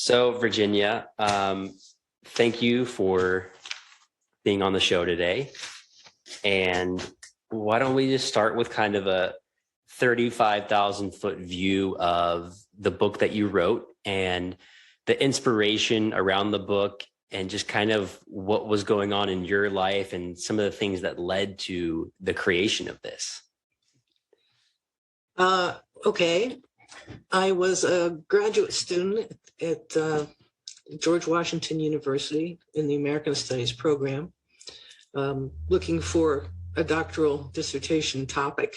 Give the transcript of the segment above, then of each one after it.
So, Virginia, thank you for being on the show today. And why don't we just start with kind of a 35,000 foot view of the book that you wrote and the inspiration around the book and just kind of what was going on in your life and some of the things that led to the creation of this. Okay. I was a graduate student at George Washington University in the American Studies program, looking for a doctoral dissertation topic.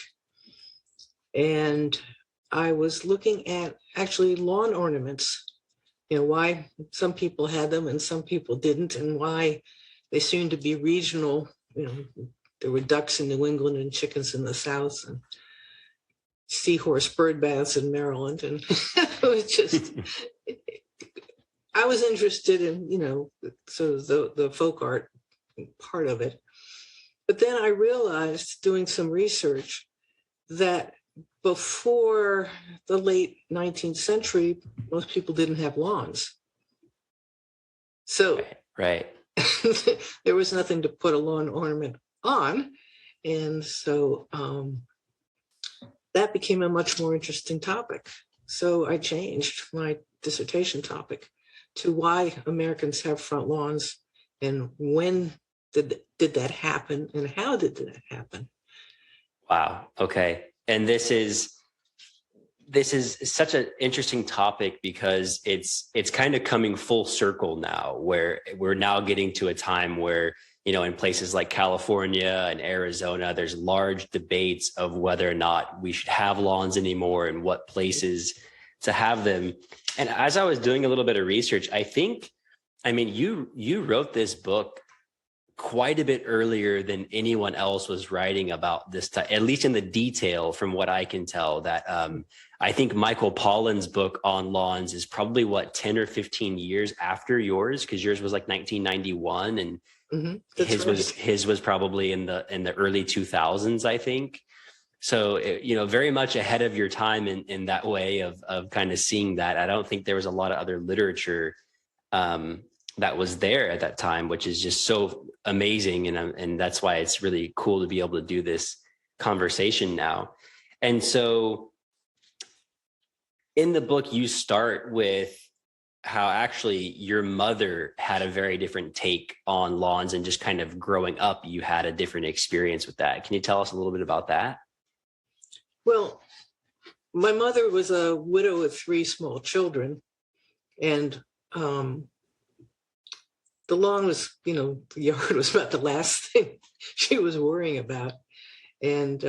And I was looking at actually lawn ornaments, why some people had them and some people didn't, and why they seemed to be regional. There were ducks in New England and chickens in the South and seahorse bird baths in Maryland. And it was just, I was interested in, sort of the folk art part of it. But then I realized doing some research that before the late 19th century, most people didn't have lawns. So right. there was nothing to put a lawn ornament on. And so that became a much more interesting topic. So I changed my dissertation topic to why Americans have front lawns and when did that happen and how did that happen? Wow. Okay. And this is such an interesting topic because it's kind of coming full circle now, where we're now getting to a time where, in places like California and Arizona, there's large debates of whether or not we should have lawns anymore and what places to have them. And as I was doing a little bit of research, you wrote this book quite a bit earlier than anyone else was writing about this, at least in the detail from what I can tell. That I think Michael Pollan's book on lawns is probably 10 or 15 years after yours, because yours was like 1991 and his was probably in the early 2000s, I think. So, very much ahead of your time in that way of kind of seeing that. I don't think there was a lot of other literature that was there at that time, which is just so amazing. And that's why it's really cool to be able to do this conversation now. And so in the book, you start with how actually your mother had a very different take on lawns, and just kind of growing up, you had a different experience with that. Can you tell us a little bit about that? Well, my mother was a widow with 3 small children, and the lawn was, the yard was about the last thing she was worrying about. And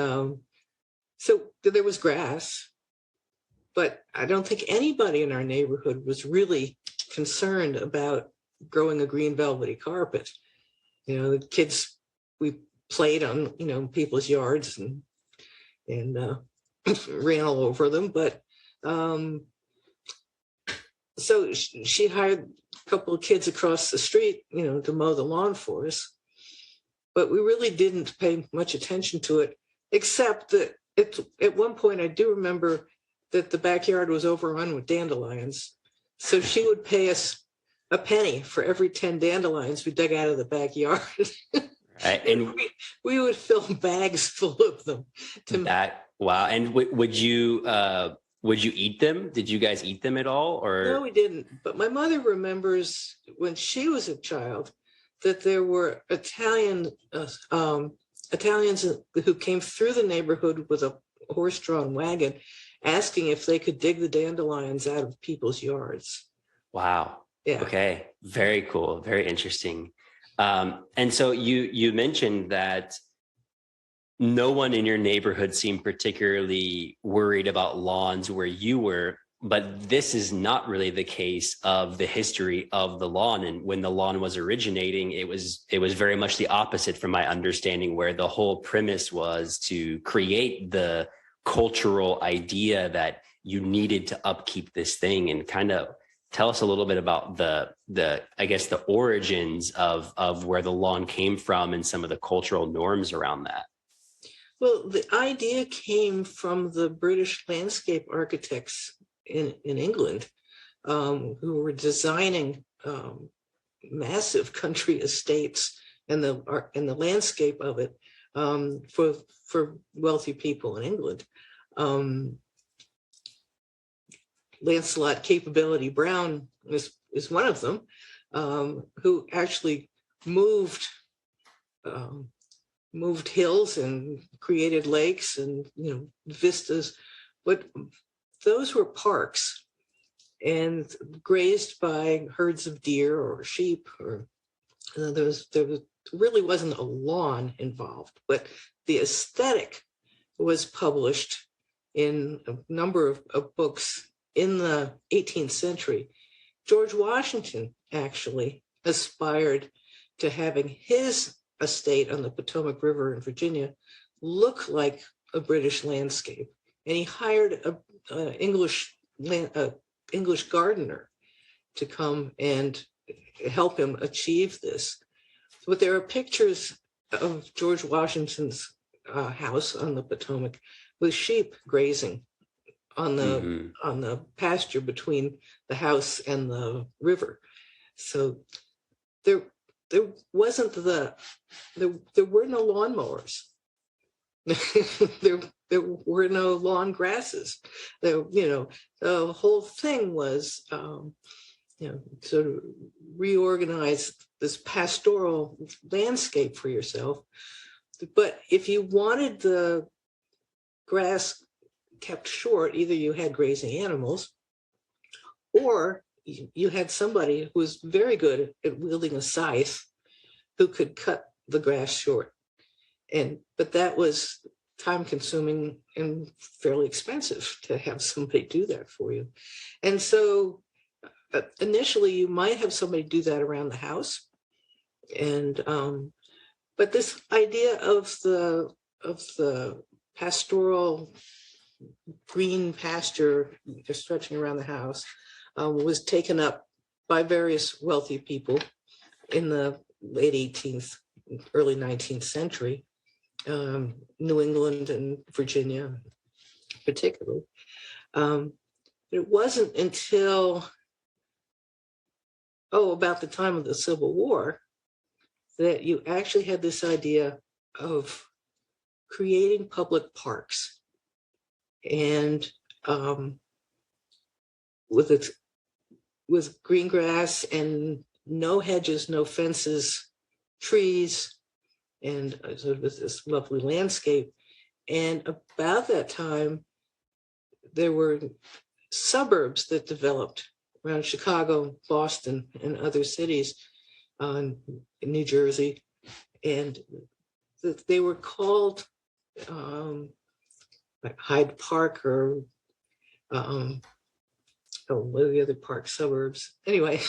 so there was grass, but I don't think anybody in our neighborhood was really concerned about growing a green velvety carpet. The kids, we played on, people's yards and ran all over them. But so she hired a couple of kids across the street, to mow the lawn for us. But we really didn't pay much attention to it, except that at one point I do remember that the backyard was overrun with dandelions. So she would pay us a penny for every 10 dandelions we dug out of the backyard. Right. And we would fill bags full of them. Wow. And would you eat them? Did you guys eat them at all? Or no, we didn't. But my mother remembers when she was a child that there were Italians who came through the neighborhood with a horse-drawn wagon, asking if they could dig the dandelions out of people's yards. Wow. Yeah. Okay. Very cool. Very interesting. And so you mentioned that no one in your neighborhood seemed particularly worried about lawns where you were, but this is not really the case of the history of the lawn. And when the lawn was originating, it was very much the opposite from my understanding, where the whole premise was to create the cultural idea that you needed to upkeep this thing. And kind of tell us a little bit about the origins of where the lawn came from and some of the cultural norms around that. Well, the idea came from the British landscape architects in England. who were designing massive country estates and the landscape of it for wealthy people in England. Lancelot Capability Brown is one of them, who actually moved hills and created lakes and vistas, but those were parks and grazed by herds of deer or sheep, or there really wasn't a lawn involved, but the aesthetic was published in a number of books in the 18th century. George Washington actually aspired to having his estate on the Potomac River in Virginia look like a British landscape. And he hired an English gardener to come and help him achieve this. But there are pictures of George Washington's house on the Potomac with sheep grazing on the pasture between the house and the river. So there wasn't there were no lawnmowers. there were no lawn grasses. The whole thing was sort of reorganize this pastoral landscape for yourself. But if you wanted the grass kept short, either you had grazing animals or you had somebody who was very good at wielding a scythe who could cut the grass short. But that was time consuming and fairly expensive to have somebody do that for you. And so initially you might have somebody do that around the house. And but this idea of the pastoral green pasture stretching around the house was taken up by various wealthy people in the late 18th, early 19th century, New England and Virginia particularly. It wasn't until about the time of the Civil War that you actually had this idea of creating public parks. And with green grass and no hedges, no fences, trees, and sort of this lovely landscape. And about that time, there were suburbs that developed around Chicago, Boston, and other cities in New Jersey. And they were called like Hyde Park or what are the other park suburbs? Anyway,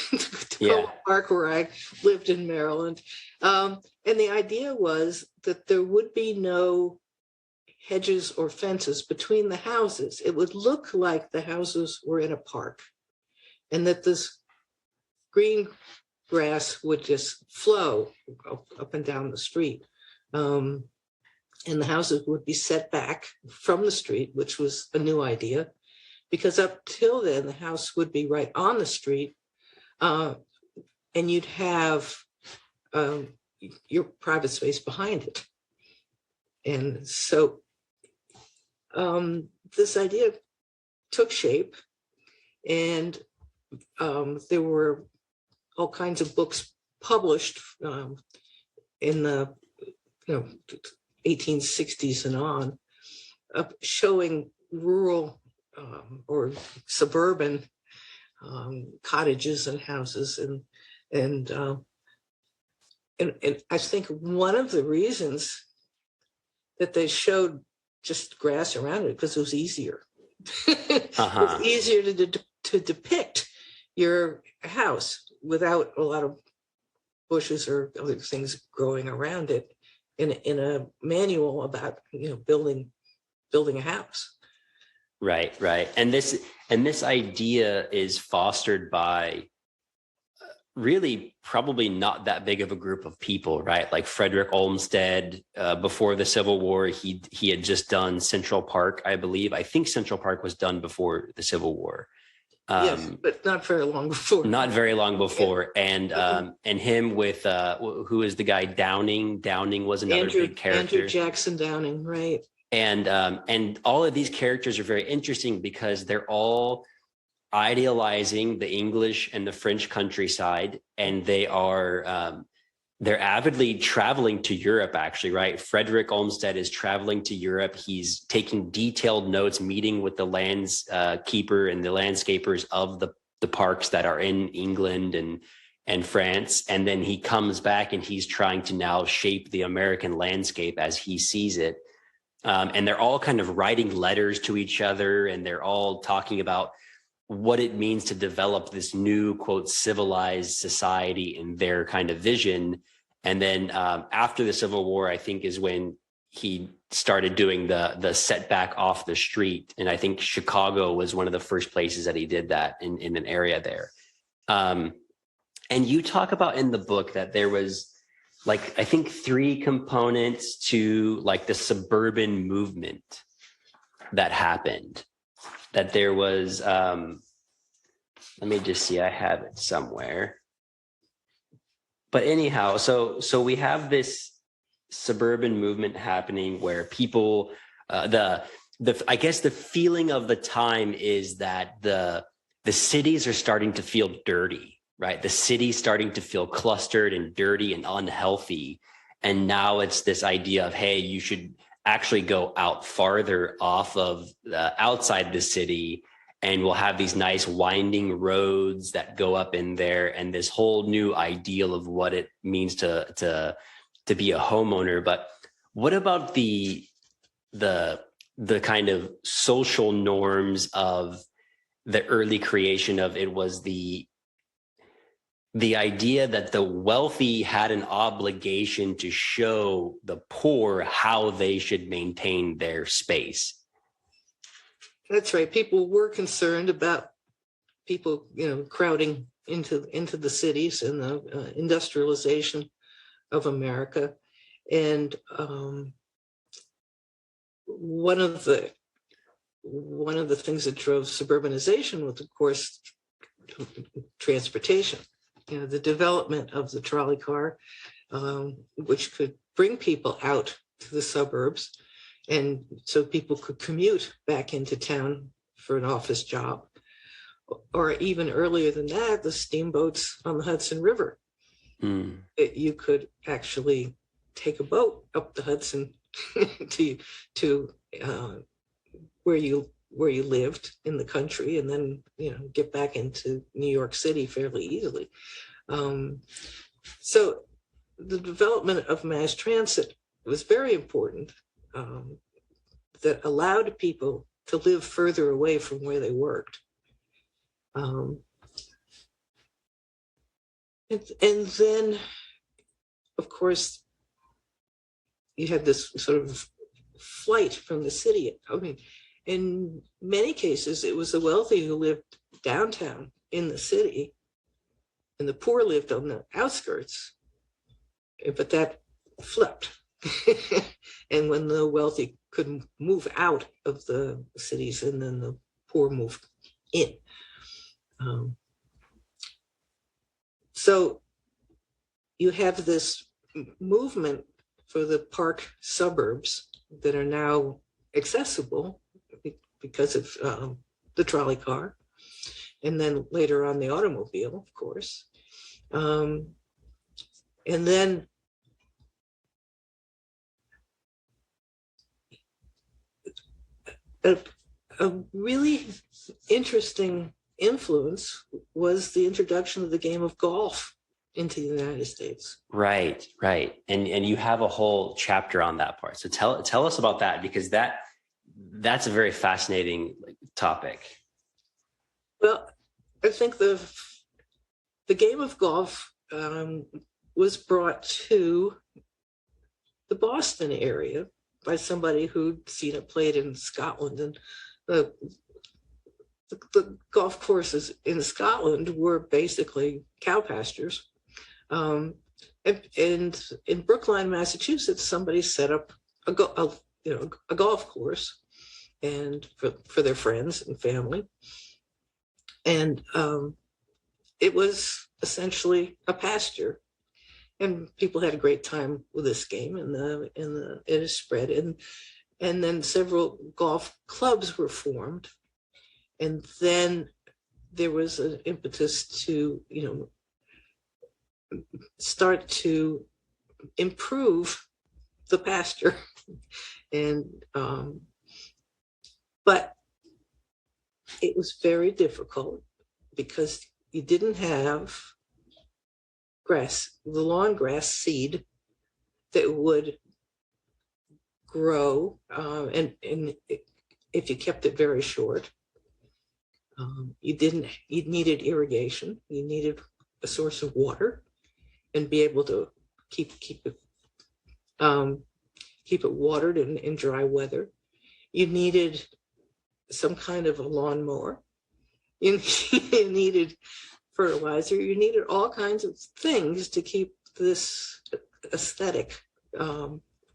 Tacoma Park, where I lived in Maryland. And the idea was that there would be no hedges or fences between the houses. It would look like the houses were in a park, and that this green grass would just flow up and down the street. And the houses would be set back from the street, which was a new idea, because up till then, the house would be right on the street, and you'd have your private space behind it. And so this idea took shape, and there were all kinds of books published in the 1860s and on, showing rural or suburban cottages and houses, and I think one of the reasons that they showed just grass around it because it was easier. It was easier to depict your house without a lot of bushes or other things growing around it in a manual about building a house. Right. And this idea is fostered by really probably not that big of a group of people, right? Like Frederick Olmsted, before the Civil War, he had just done Central Park, I believe. I think Central Park was done before the Civil War. Yes, but not very long before. Not very long before. Yeah. And him with who is the guy? Downing was another big character. Andrew Jackson Downing, right? And all of these characters are very interesting because they're all idealizing the English and the French countryside, and they're avidly traveling to Europe, actually, right? Frederick Olmsted is traveling to Europe. He's taking detailed notes, meeting with the keeper and the landscapers of the parks that are in England and France. And then he comes back and he's trying to now shape the American landscape as he sees it. And they're all kind of writing letters to each other, and they're all talking about what it means to develop this new, quote, civilized society in their kind of vision. And then after the Civil War, I think, is when he started doing the setback off the street. And I think Chicago was one of the first places that he did that in an area there. And you talk about in the book that there was, like, I think 3 components to like the suburban movement that happened. That there was, let me just see, I have it somewhere. But anyhow, so we have this suburban movement happening where people, I guess the feeling of the time is that the cities are starting to feel dirty, right? The city's starting to feel clustered and dirty and unhealthy. And now it's this idea of, hey, you should actually go out farther off of outside the city, and we'll have these nice winding roads that go up in there, and this whole new ideal of what it means to be a homeowner. But what about the kind of social norms of the early creation of it? Was the idea that the wealthy had an obligation to show the poor how they should maintain their space. That's right. People were concerned about people, crowding into the cities and the industrialization of America. And one of the things that drove suburbanization was, of course, transportation. The development of the trolley car, which could bring people out to the suburbs, and so people could commute back into town for an office job. Or even earlier than that, the steamboats on the Hudson River. You could actually take a boat up the Hudson to where you lived in the country, and then get back into New York City fairly easily. So the development of mass transit was very important, that allowed people to live further away from where they worked. And then, of course, you had this sort of flight from the city. I mean, in many cases, it was the wealthy who lived downtown in the city, and the poor lived on the outskirts. But that flipped. And when the wealthy could move out of the cities, and then the poor moved in. So you have this movement for the park suburbs that are now accessible because of the trolley car, and then later on the automobile, of course. And then a really interesting influence was the introduction of the game of golf into the United States. Right. And you have a whole chapter on that part. So tell us about that, because that's a very fascinating topic. Well, I think the game of golf was brought to the Boston area by somebody who'd seen it played in Scotland. And the golf courses in Scotland were basically cow pastures. And in Brookline, Massachusetts, somebody set up a golf course, and for their friends and family. And it was essentially a pasture. And people had a great time with this game, and it has spread. And then several golf clubs were formed. And then there was an impetus to, start to improve the pasture. And but it was very difficult because you didn't have grass, the lawn grass seed that would grow, and if you kept it very short, you needed irrigation, you needed a source of water, and be able to keep it watered in dry weather. You needed some kind of a lawnmower. You needed fertilizer. You needed all kinds of things to keep this aesthetic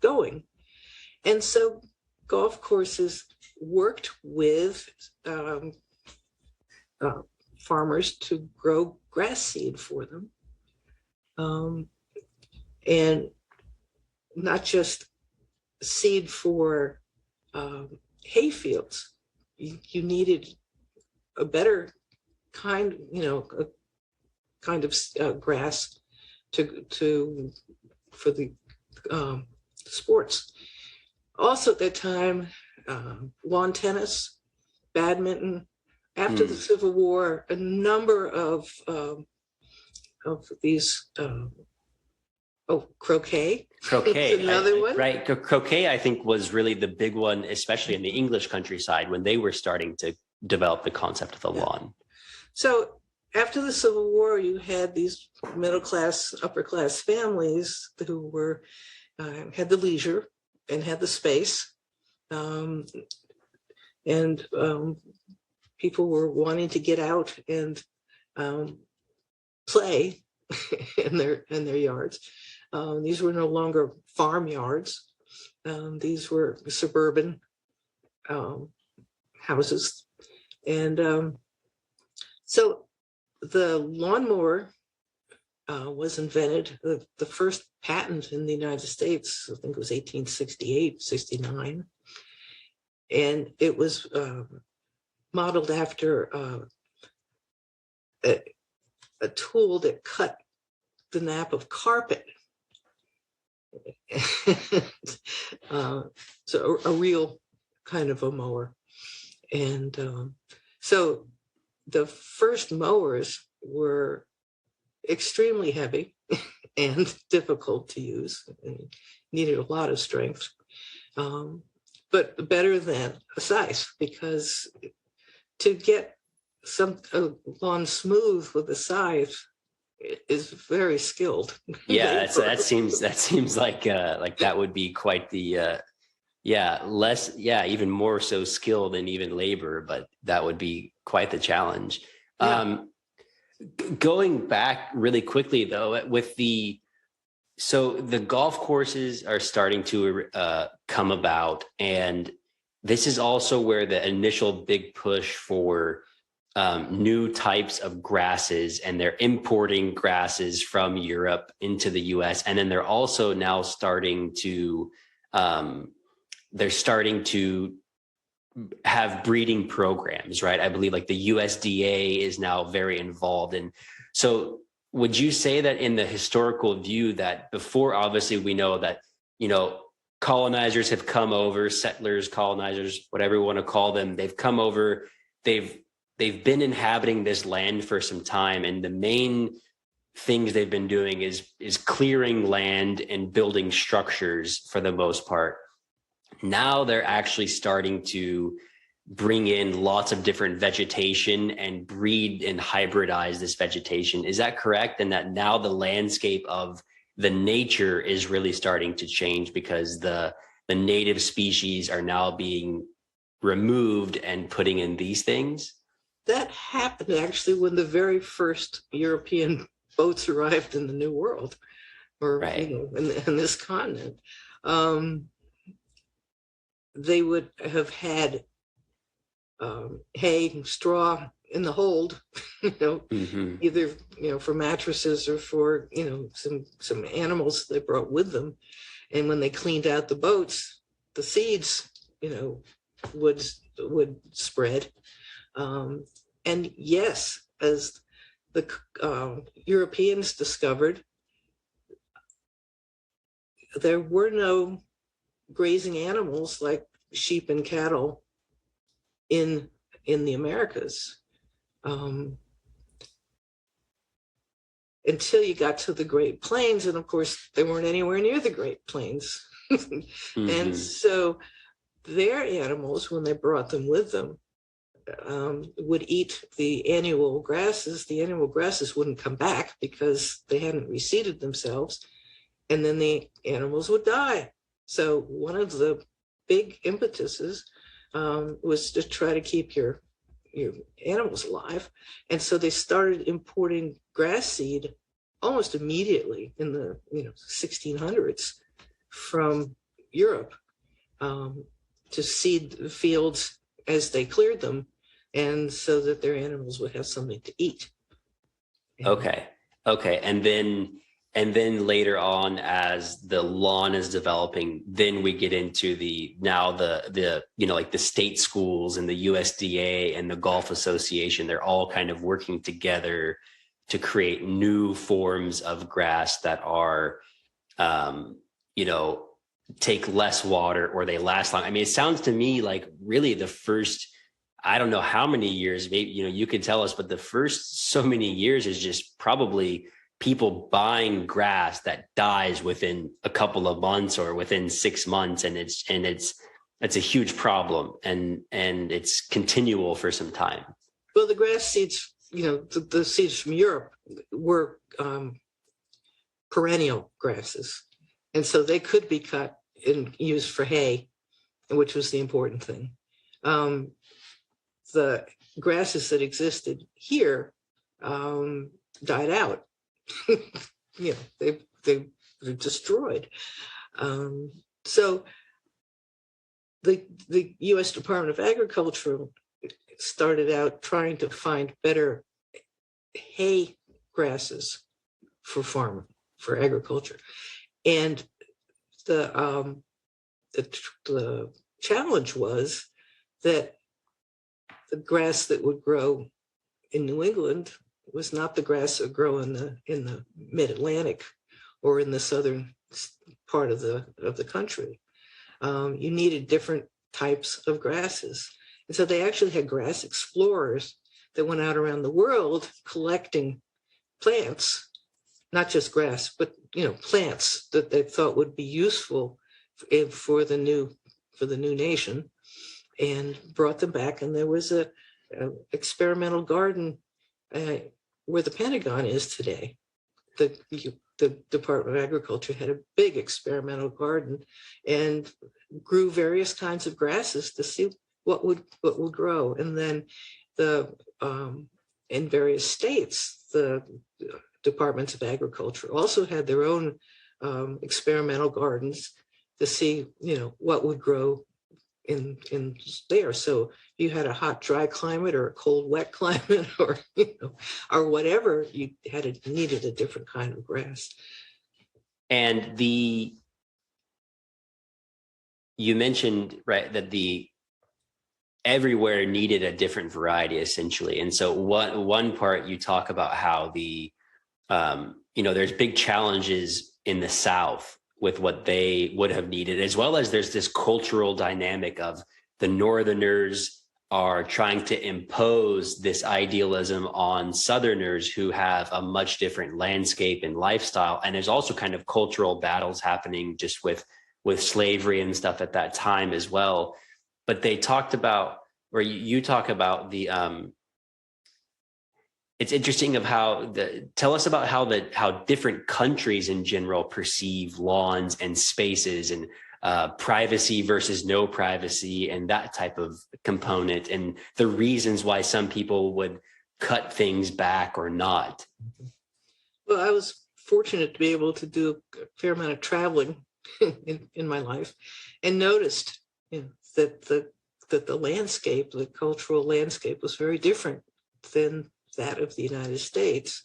going. And so golf courses worked with farmers to grow grass seed for them. And not just seed for hay fields. You needed a better kind, a kind of grass for the sports. Also at that time, lawn tennis, badminton. After the Civil War, a number of these. Croquet. Croquet, another one, right? Croquet, I think, was really the big one, especially in the English countryside when they were starting to develop the concept of the lawn. So after the Civil War, you had these middle class, upper class families who were had the leisure and had the space, and people were wanting to get out and play in their yards. These were no longer farmyards. These were suburban houses. And so the lawnmower was invented. The first patent in the United States, I think it was 1868, 69. And it was modeled after a tool that cut the nap of carpet. So a real kind of a mower. And so the first mowers were extremely heavy and difficult to use, and needed a lot of strength, but better than a scythe, because to get a lawn smooth with a scythe is very skilled. Yeah, that seems like that would be quite the even more so skill than even labor, but that would be quite the challenge. Yeah. Going back really quickly though, so the golf courses are starting to come about, and this is also where the initial big push for new types of grasses, and they're importing grasses from Europe into the US. And then they're also now starting to have breeding programs, right? I believe like the USDA is now very involved. And so would you say that in the historical view that before, obviously we know that, colonizers have come over, settlers, colonizers, whatever you want to call them, they've come over, they've been inhabiting this land for some time, and the main things they've been doing is clearing land and building structures for the most part. Now they're actually starting to bring in lots of different vegetation and breed and hybridize this vegetation. Is that correct? And that now the landscape of the nature is really starting to change because the native species are now being removed and putting in these things? That happened actually when the very first European boats arrived in the New World, or right. In this continent. They would have had hay and straw in the hold, you know, Hmm. either, you know, for mattresses or for, you know, some animals they brought with them. And when they cleaned out the boats, the seeds, you know, would spread. And yes, as the Europeans discovered, there were no grazing animals like sheep and cattle in the Americas. Um, until you got to the Great Plains. And of course, they weren't anywhere near the Great Plains. And Hmm. so their animals, when they brought them with them, would eat the annual grasses. The annual grasses wouldn't come back because they hadn't reseeded themselves. And then the animals would die. So one of the big impetuses was to try to keep your animals alive. And so they started importing grass seed almost immediately in the 1600s from Europe, to seed the fields as they cleared them, and so that their animals would have something to eat. Okay. Okay. And then later on, as the lawn is developing, then we get into the like the state schools and the USDA and the Golf Association. They're all kind of working together to create new forms of grass that are, you know, take less water or they last long. I mean, it sounds to me like really the first, I don't know how many years, maybe, you know, you can tell us, but the first so many years is just probably people buying grass that dies within a couple of months or within 6 months. And it's a huge problem, and it's continual for some time. Well, the grass seeds, the seeds from Europe were perennial grasses. And so they could be cut and used for hay, which was the important thing. The grasses that existed here died out. They were destroyed. So the U.S. Department of Agriculture started out trying to find better hay grasses for agriculture, and the challenge was that the grass that would grow in New England was not the grass that would grow in the mid-Atlantic or in the southern part of the country. You needed different types of grasses. And so they actually had grass explorers that went out around the world collecting plants, not just grass, but plants that they thought would be useful for the new nation, and brought them back. And there was a experimental garden where the Pentagon is today. The Department of Agriculture had a big experimental garden and grew various kinds of grasses to see what would grow. And then in various states, the departments of agriculture also had their own experimental gardens to see what would grow in there. So you had a hot, dry climate or a cold, wet climate, or or whatever, you needed a different kind of grass. And you mentioned, right, that everywhere needed a different variety essentially. And so one part you talk about how there's big challenges in the South with what they would have needed, as well as there's this cultural dynamic of the Northerners are trying to impose this idealism on Southerners who have a much different landscape and lifestyle. And there's also kind of cultural battles happening just with slavery and stuff at that time as well. But they talked about, or you talk about it's interesting of tell us about how different countries in general perceive lawns and spaces and privacy versus no privacy and that type of component, and the reasons why some people would cut things back or not. Well, I was fortunate to be able to do a fair amount of traveling in my life, and noticed that the landscape, the cultural landscape, was very different than that of the United States.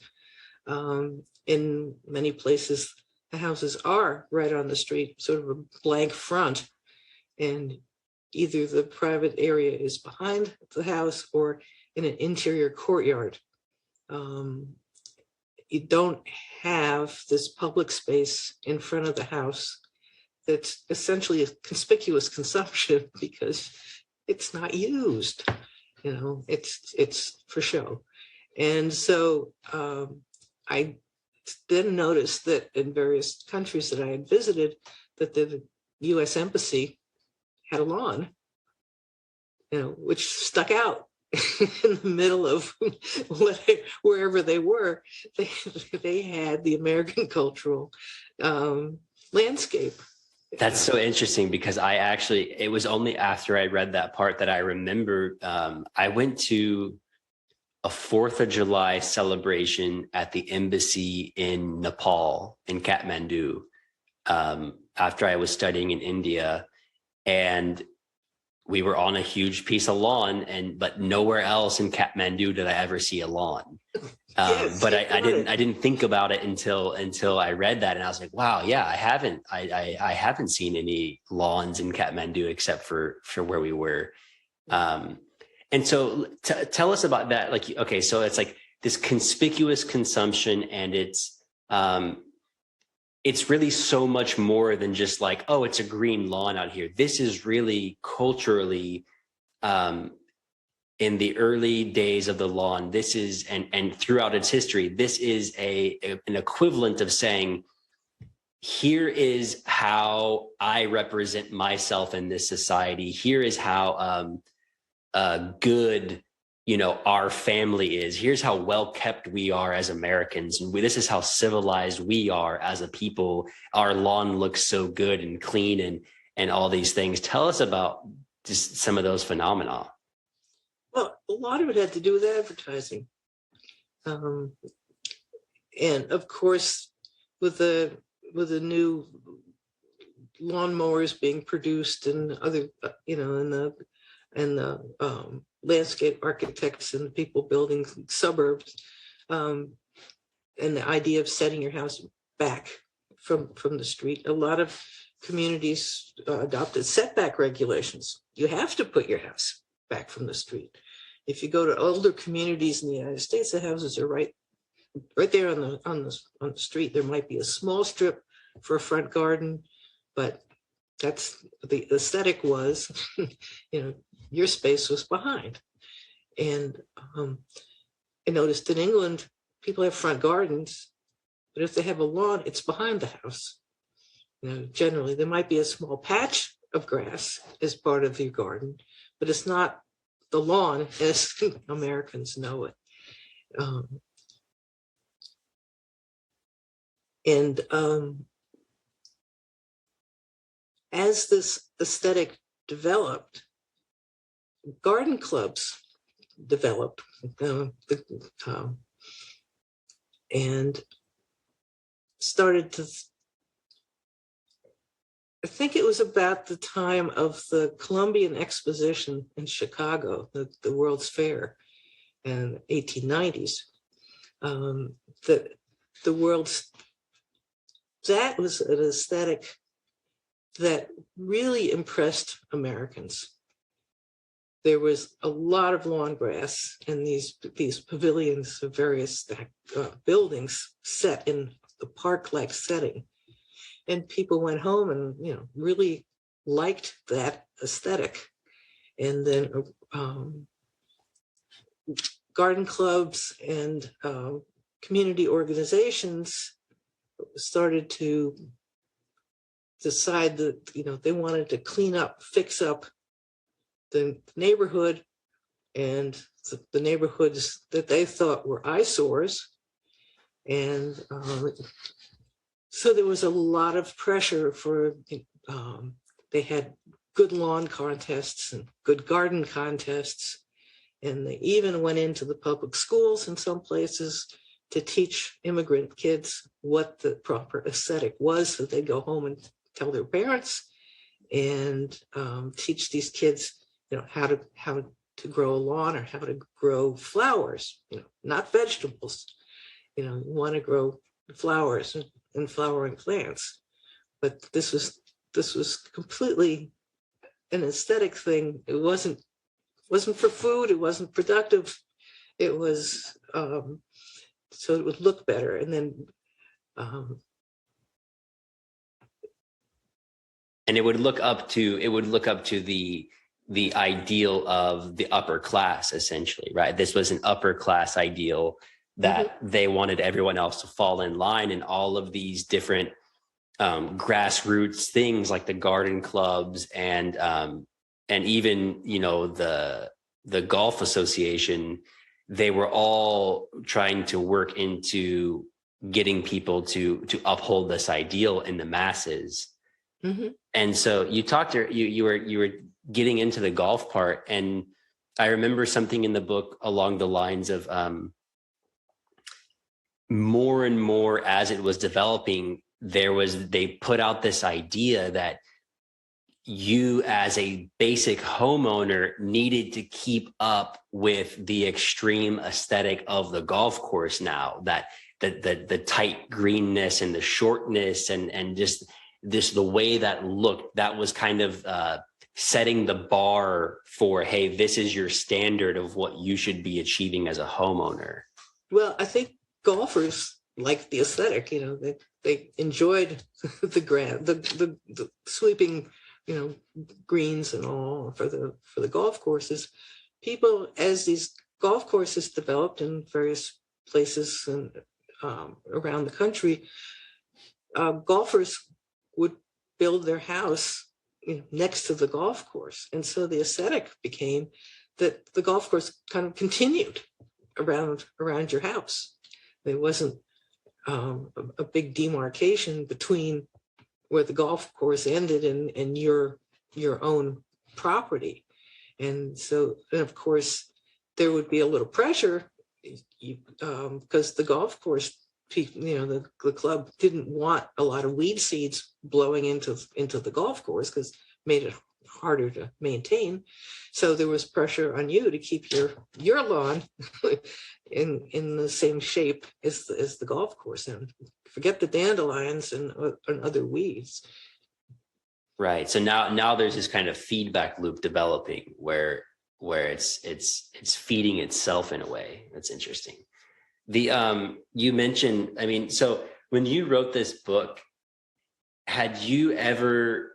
In many places, the houses are right on the street, sort of a blank front, and either the private area is behind the house or in an interior courtyard. You don't have this public space in front of the house that's essentially a conspicuous consumption because it's not used. It's for show. And so I then noticed that in various countries that I had visited, that the U.S. Embassy had a lawn, which stuck out in the middle of wherever they were. They had the American cultural landscape. That's so interesting because it was only after I read that part that I remember I went to a 4th of July celebration at the embassy in Nepal, in Kathmandu, after I was studying in India. And we were on a huge piece of lawn, but nowhere else in Kathmandu did I ever see a lawn. Yes, but I didn't think about it until I read that, and I was like, wow, yeah, I haven't seen any lawns in Kathmandu except for where we were. And so tell us about that. Like, okay, so it's like this conspicuous consumption, and it's really so much more than just like, oh, it's a green lawn out here. This is really culturally, in the early days of the lawn, this is, and throughout its history, this is an equivalent of saying, here is how I represent myself in this society. Here is how good, our family is. Here's how well kept we are as Americans. And this is how civilized we are as a people. Our lawn looks so good and clean and all these things. Tell us about just some of those phenomena. Well, a lot of it had to do with advertising. And of course, with the new lawnmowers being produced and other, and the landscape architects and people building suburbs, and the idea of setting your house back from the street. A lot of communities adopted setback regulations. You have to put your house back from the street. If you go to older communities in the United States, the houses are right there on the street. There might be a small strip for a front garden, but that's the aesthetic was, your space was behind. And I noticed in England, people have front gardens, but if they have a lawn, it's behind the house. Generally, there might be a small patch of grass as part of your garden, but it's not the lawn as Americans know it. As this aesthetic developed, garden clubs developed, and started to, I think it was about the time of the Columbian Exposition in Chicago, the World's Fair in the 1890s. That was an aesthetic that really impressed Americans. There was a lot of lawn grass and these pavilions of various buildings set in the park-like setting. And people went home and, really liked that aesthetic. And then garden clubs and community organizations started to decide that, they wanted to clean up, fix up the neighborhood and the neighborhoods that they thought were eyesores. And so there was a lot of pressure for, they had good lawn contests and good garden contests. And they even went into the public schools in some places to teach immigrant kids what the proper aesthetic was, so they'd go home and tell their parents and teach these kids, how to grow a lawn or how to grow flowers, not vegetables. You want to grow flowers and flowering plants. But this was completely an aesthetic thing. It wasn't for food. It wasn't productive. It was so it would look better. And then and it would look up to the ideal of the upper class, essentially, right? This was an upper class ideal that they wanted everyone else to fall in line, and all of these different grassroots things like the garden clubs and even the golf association, they were all trying to work into getting people to uphold this ideal in the masses. And so you were getting into the golf part, and I remember something in the book along the lines of more and more as it was developing, they put out this idea that you as a basic homeowner needed to keep up with the extreme aesthetic of the golf course now, that the tight greenness and the shortness and just the way that looked, that was kind of setting the bar for, hey, this is your standard of what you should be achieving as a homeowner. Well, I think golfers liked the aesthetic. They enjoyed the sweeping, greens and all for the golf courses. People, as these golf courses developed in various places and around the country, golfers would build their house next to the golf course. And so the aesthetic became that the golf course kind of continued around your house. There wasn't a big demarcation between where the golf course ended and your own property. And so, and of course, there would be a little pressure because the golf course, the club didn't want a lot of weed seeds blowing into the golf course because it made it harder to maintain. So there was pressure on you to keep your lawn in the same shape as the golf course, and forget the dandelions and other weeds. Right. So now there's this kind of feedback loop developing where it's feeding itself in a way. That's interesting. You mentioned, so when you wrote this book, had you ever,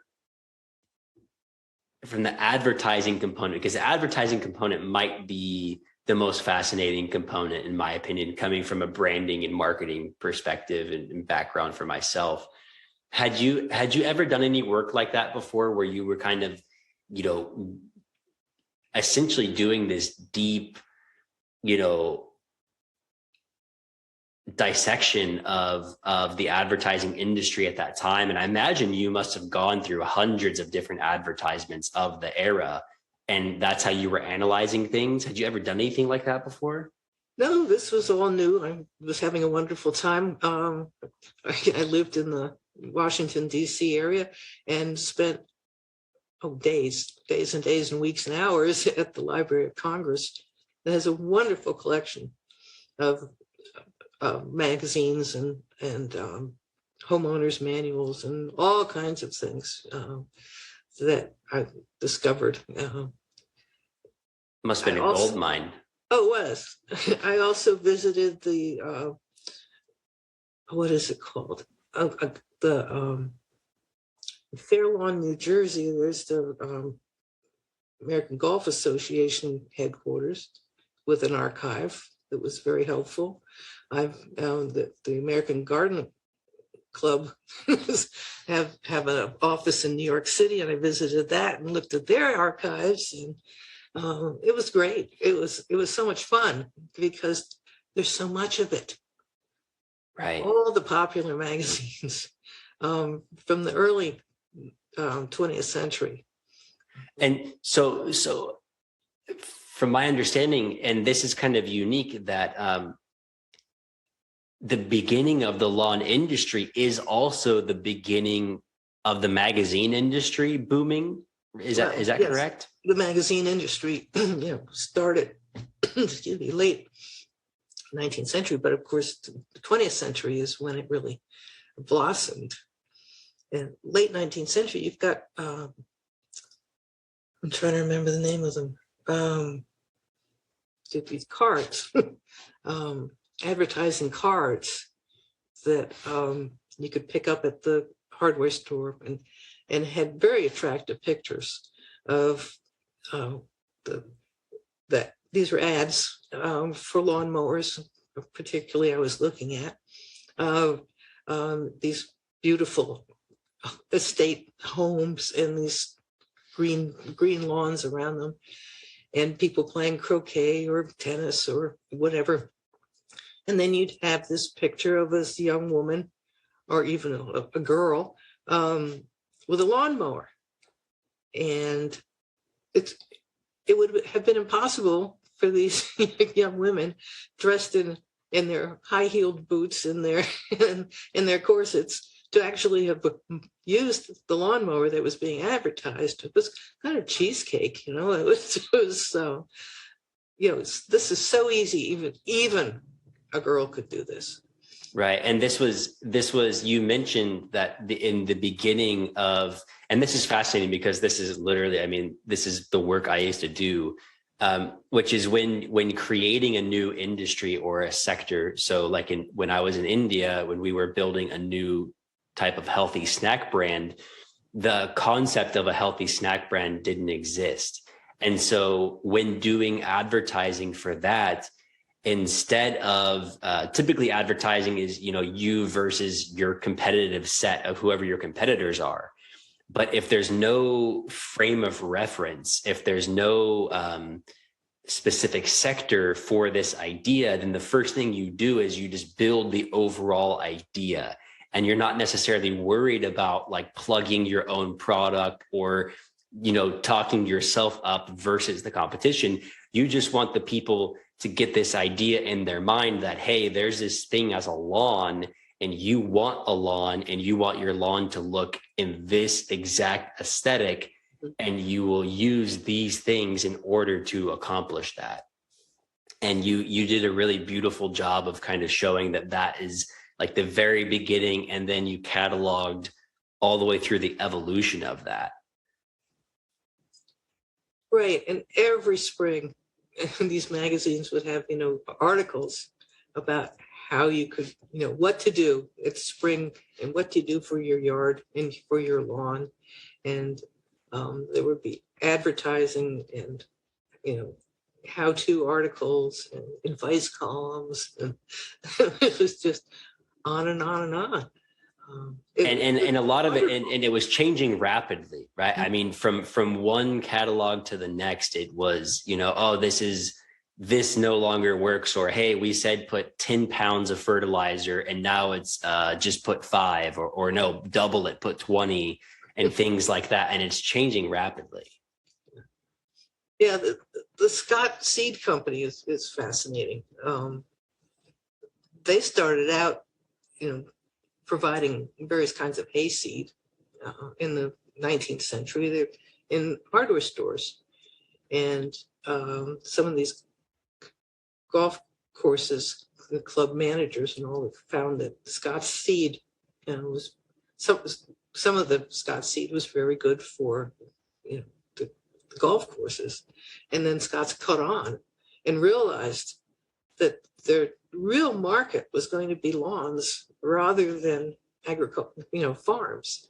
from the advertising component, because the advertising component might be the most fascinating component, in my opinion, coming from a branding and marketing perspective and background for myself. Had you ever done any work like that before, where you were kind of, essentially doing this deep, dissection of the advertising industry at that time? And I imagine you must have gone through hundreds of different advertisements of the era, and that's how you were analyzing things. Had you ever done anything like that before? No, this was all new. I was having a wonderful time. I lived in the Washington, D.C. area and spent days and days and weeks and hours at the Library of Congress. It has a wonderful collection of magazines and homeowners manuals and all kinds of things that I discovered. Must have been a gold mine. Oh, it was. I also visited the what is it called? The Fair Lawn, New Jersey. There's the American Golf Association headquarters with an archive that was very helpful. I've found that the American Garden Club have an office in New York City, and I visited that and looked at their archives, and it was great. It was so much fun because there's so much of it. Right. All the popular magazines from the early 20th century. And so from my understanding, and this is kind of unique, that the beginning of the lawn industry is also the beginning of the magazine industry booming. Is Well, that yes, correct? the magazine industry, started, excuse me, late 19th century, but of course, the 20th century is when it really blossomed. And late 19th century, you've got, I'm trying to remember the name of them, these cards, advertising cards that you could pick up at the hardware store, and had very attractive pictures of that these were ads for lawnmowers, particularly I was looking at these beautiful estate homes and these green lawns around them, and people playing croquet or tennis or whatever. And then you'd have this picture of this young woman or even a girl with a lawnmower. And it would have been impossible for these young women dressed in their high-heeled boots and their corsets to actually have used the lawnmower that was being advertised. It was kind of cheesecake, It was this is so easy. Even a girl could do this. Right. And this was, you mentioned that in the beginning of, and this is fascinating because this is literally, this is the work I used to do, which is when creating a new industry or a sector. So like when I was in India, when we were building a new type of healthy snack brand, the concept of a healthy snack brand didn't exist. And so when doing advertising for that, instead of typically advertising is, you versus your competitive set of whoever your competitors are. But if there's no frame of reference, if there's no specific sector for this idea, then the first thing you do is you just build the overall idea. And you're not necessarily worried about like plugging your own product or, talking yourself up versus the competition. You just want the people to get this idea in their mind that, hey, there's this thing as a lawn, and you want a lawn, and you want your lawn to look in this exact aesthetic, and you will use these things in order to accomplish that. And you did a really beautiful job of kind of showing that is like the very beginning, and then you cataloged all the way through the evolution of that. Right. And every spring, these magazines would have, articles about how you could, what to do at spring and what to do for your yard and for your lawn. And there would be advertising and, how-to articles and advice columns. And it was just on and on and on. And a lot of it, and it was changing rapidly, right? From one catalog to the next, it was, this no longer works, or, hey, we said put 10 pounds of fertilizer and now it's just put 5, or no, double it, put 20, and things like that. And it's changing rapidly. Yeah, the Scott Seed Company is fascinating. They started out, providing various kinds of hayseed in the 19th century. They're in hardware stores, and some of these golf courses, the club managers and all, found that Scott's seed was some of the Scott's seed was very good for the golf courses, and then Scott's caught on and realized that their real market was going to be lawns rather than agriculture, farms,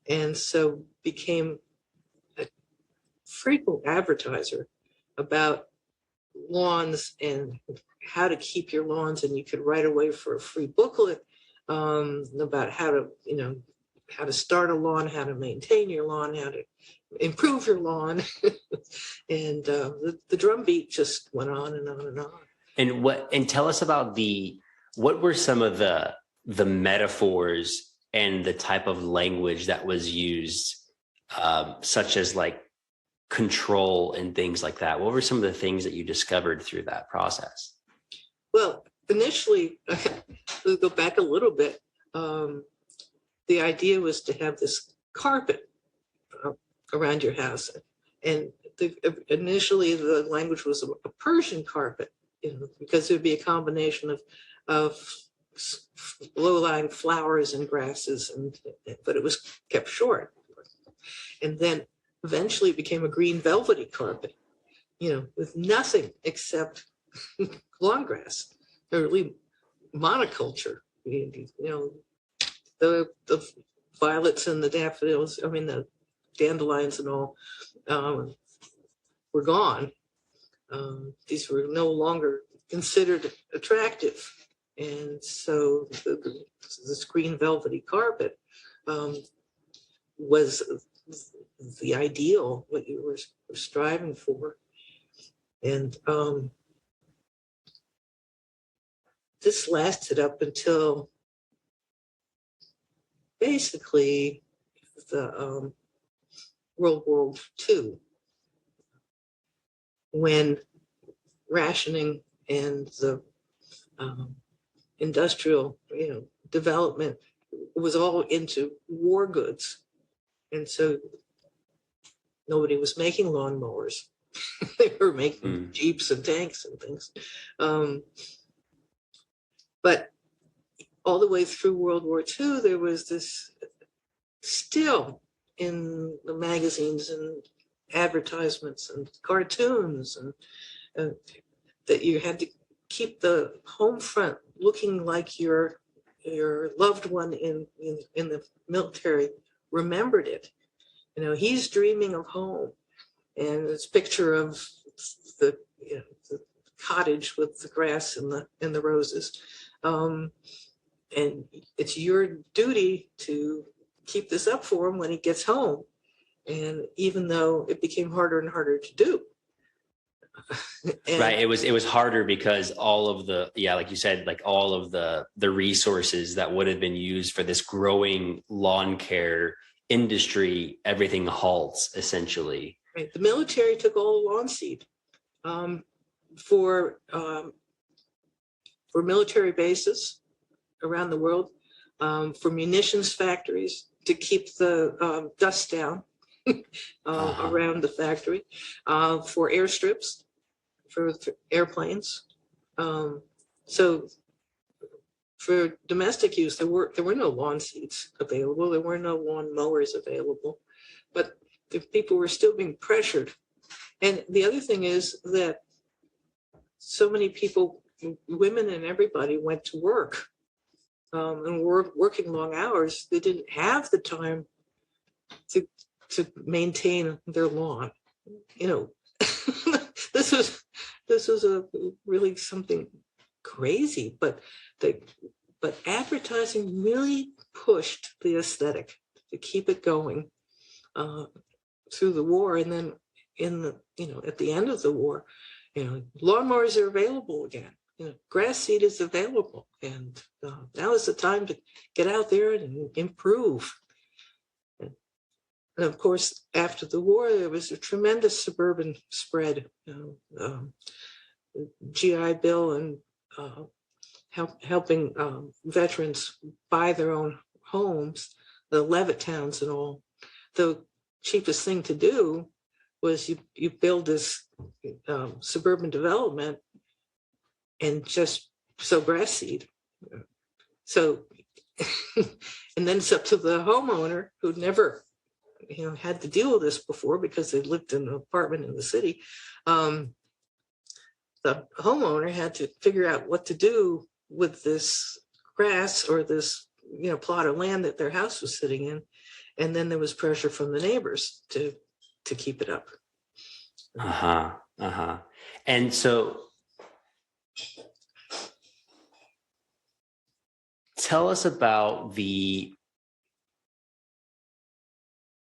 and so became a frequent advertiser about lawns and how to keep your lawns. And you could write away for a free booklet about how to start a lawn, how to maintain your lawn, how to improve your lawn, and the drumbeat just went on and on and on. And tell us about what were some of the metaphors and the type of language that was used, such as like control and things like that. What were some of the things that you discovered through that process? Well, initially, we'll go back a little bit. The idea was to have this carpet around your house. And initially the language was a Persian carpet, because it would be a combination of low-lying flowers and grasses, but it was kept short. And then eventually it became a green velvety carpet, with nothing except lawn grass, early monoculture. The violets and the daffodils, the dandelions and all, were gone. These were no longer considered attractive. And so this green velvety carpet was the ideal, what you were striving for. And this lasted up until basically the World War II, when rationing and the industrial development was all into war goods. And so nobody was making lawnmowers. They were making Jeeps and tanks and things. But all the way through World War II, there was this still in the magazines and advertisements and cartoons, and that you had to keep the home front looking like your loved one in the military remembered it. He's dreaming of home, and this picture of the cottage with the grass and the roses, and it's your duty to keep this up for him when he gets home. And even though it became harder and harder to do. Right. It was harder because all of the, like you said, like all of the resources that would have been used for this growing lawn care industry, everything halts essentially. Right. The military took all the lawn seed for military bases around the world, for munitions factories to keep the dust down. Around the factory, for airstrips, for airplanes. So for domestic use, there were no lawn seeds available. There were no lawn mowers available, but the people were still being pressured. And the other thing is that so many people, women and everybody, went to work and were working long hours. They didn't have the time to maintain their lawn. This was a really something crazy, but advertising really pushed the aesthetic to keep it going through the war. And then at the end of the war, lawnmowers are available again. Grass seed is available, and now is the time to get out there and improve. And of course, after the war, there was a tremendous suburban spread. GI Bill and helping veterans buy their own homes, the Levitt towns and all. The cheapest thing to do was you build this suburban development and just sow grass seed. So, and then it's up to the homeowner who'd never had to deal with this before because they lived in an apartment in the city. The homeowner had to figure out what to do with this grass or this, plot of land that their house was sitting in. And then there was pressure from the neighbors to keep it up. And so tell us about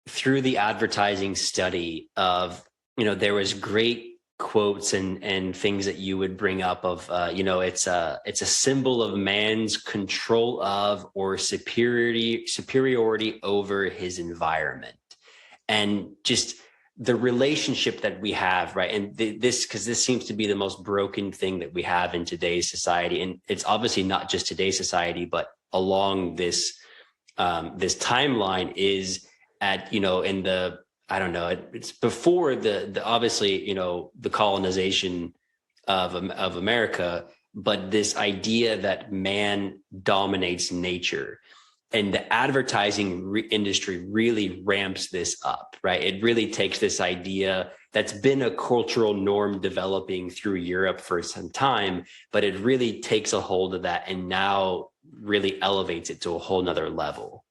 through the advertising study of, there was great quotes and things that you would bring up of, it's a symbol of man's control of or superiority over his environment, and just the relationship that we have, right? And because this seems to be the most broken thing that we have in today's society, and it's obviously not just today's society, but along this timeline is at, in the I don't know, it's before the obviously, you know, the colonization of America, but this idea that man dominates nature. And the advertising industry really ramps this up, right? It really takes this idea that's been a cultural norm developing through Europe for some time, but it really takes a hold of that and now really elevates it to a whole nother level.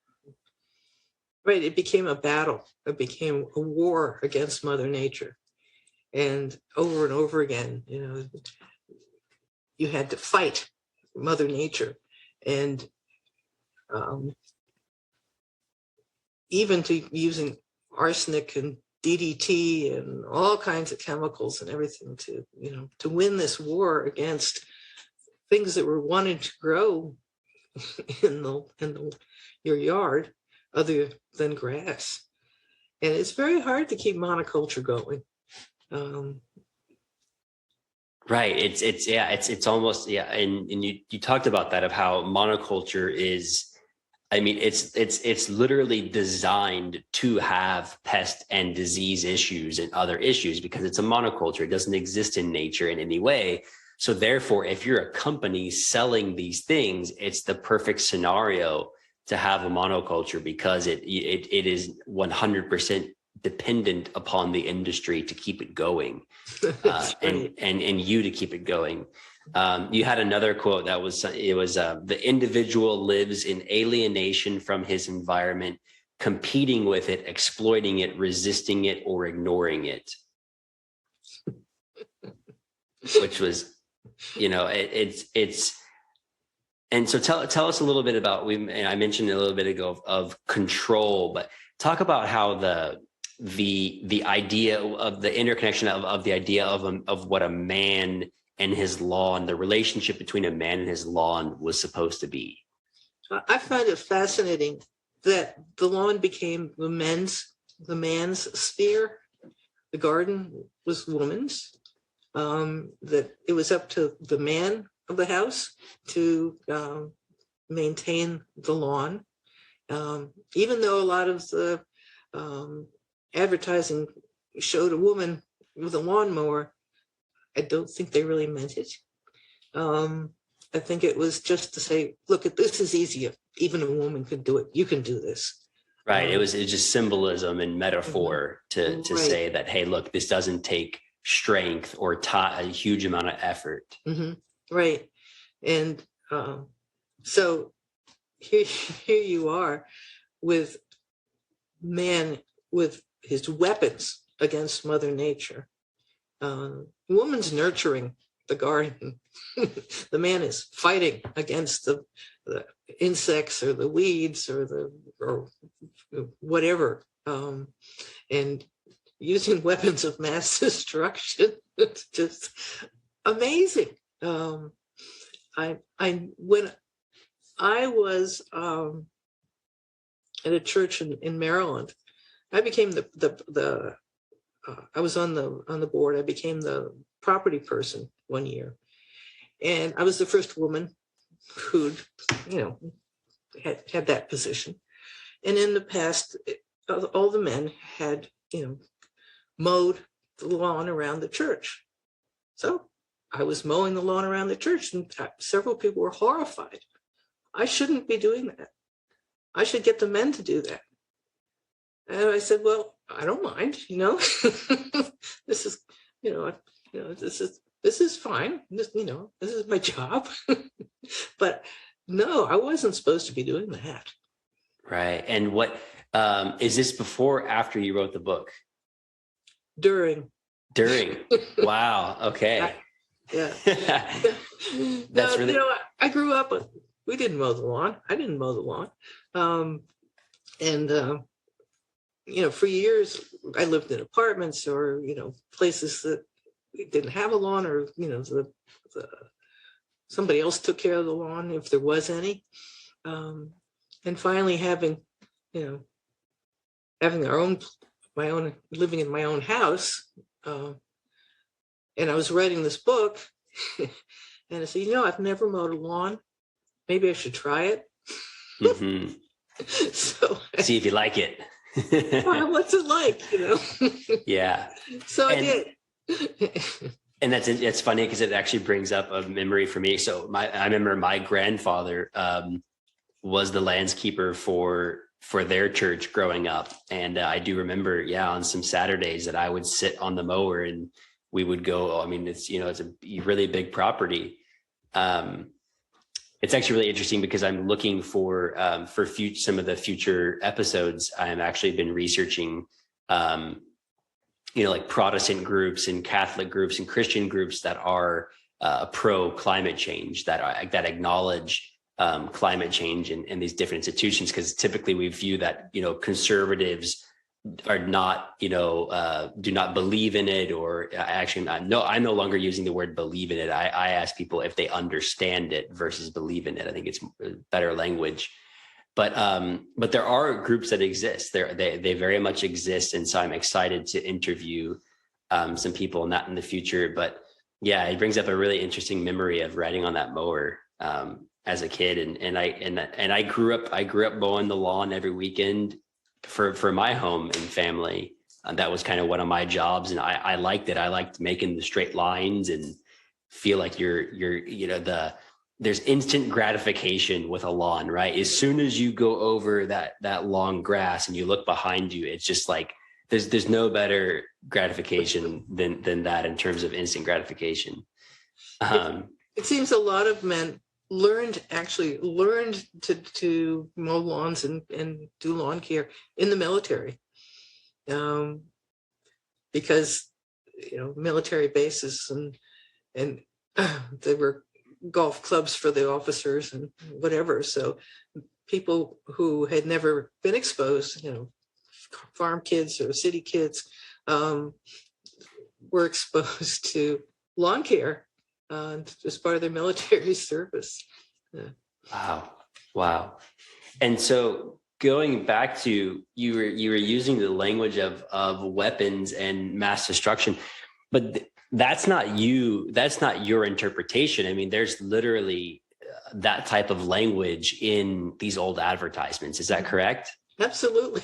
Right. It became a battle. It became a war against Mother Nature. And over again, you know, you had to fight Mother Nature. And even to using arsenic and DDT and all kinds of chemicals and everything to, you know, to win this war against things that were wanted to grow in your yard other than grass. And it's very hard to keep monoculture going. Right. It's almost, And you talked about that, of how monoculture is, I mean, it's literally designed to have pest and disease issues and other issues because it's a monoculture. It doesn't exist in nature in any way. So therefore, if you're a company selling these things, it's the perfect scenario to have a monoculture because it is 100% dependent upon the industry to keep it going, and you to keep it going. You had another quote that was, the individual lives in alienation from his environment, competing with it, exploiting it, resisting it, or ignoring it. Which was, you know, it's, and so tell us a little bit about, I mentioned a little bit ago of control, but talk about how the idea of the interconnection of the idea of what a man and his lawn, the relationship between a man and his lawn was supposed to be. I find it fascinating that the lawn became the man's sphere. The garden was woman's. That it was up to the man of the house to maintain the lawn. Even though a lot of the advertising showed a woman with a lawnmower, I don't think they really meant it. I think it was just to say, look, this is easy. Even a woman could do it. You can do this. Right. It was just symbolism and metaphor to right. say that, hey, look, this doesn't take strength or a huge amount of effort. Mm-hmm. Right. And so here you are with man with his weapons against Mother Nature. Woman's nurturing the garden. The man is fighting against the insects or the weeds or whatever, and using weapons of mass destruction. It's just amazing. When I was at a church in Maryland, I became I was on the board. I became the property person one year, and I was the first woman who'd, had that position. And in the past, all the men had, mowed the lawn around the church. So I was mowing the lawn around the church, and several people were horrified. I shouldn't be doing that. I should get the men to do that. And I said, well, I don't mind, this is, this is fine. This is my job. But no, I wasn't supposed to be doing that. Right. And what, is this before or after you wrote the book? During. Wow. Okay. Yeah. That's really, I grew up, we didn't mow the lawn. I didn't mow the lawn. For years I lived in apartments or, places that didn't have a lawn, or, somebody else took care of the lawn if there was any. And finally having living in my own house. And I was writing this book and I said, I've never mowed a lawn. Maybe I should try it. Mm-hmm. So see if you like it. Well, what's it like, Yeah. So I And did. and it's funny because it actually brings up a memory for me. So I remember my grandfather was the landskeeper for their church growing up, and I do remember, on some Saturdays that I would sit on the mower and we would go. I mean, it's a really big property. It's actually really interesting because I'm looking for some of the future episodes. I'm actually been researching. Like Protestant groups and Catholic groups and Christian groups that are pro climate change, that acknowledge climate change in these different institutions. Because typically we view that, conservatives are not, do not believe in it, or actually, I'm no longer using the word believe in it. I ask people if they understand it versus believe in it. I think it's better language. But there are groups that exist. They very much exist, and so I'm excited to interview some people in that in the future. But yeah, it brings up a really interesting memory of riding on that mower as a kid, and I grew up mowing the lawn every weekend for my home and family. That was kind of one of my jobs, and I liked it. I liked making the straight lines and feel like there's instant gratification with a lawn, right? As soon as you go over that long grass and you look behind you, it's just like there's no better gratification than that in terms of instant gratification. It seems a lot of men learned to mow lawns and do lawn care in the military, because military bases and they were golf clubs for the officers and whatever. So people who had never been exposed, farm kids or city kids, were exposed to lawn care as part of their military service. Yeah. Wow. And so going back to you were using the language of weapons and mass destruction, but that's not your interpretation. I mean, there's literally that type of language in these old advertisements. Is that correct? Absolutely.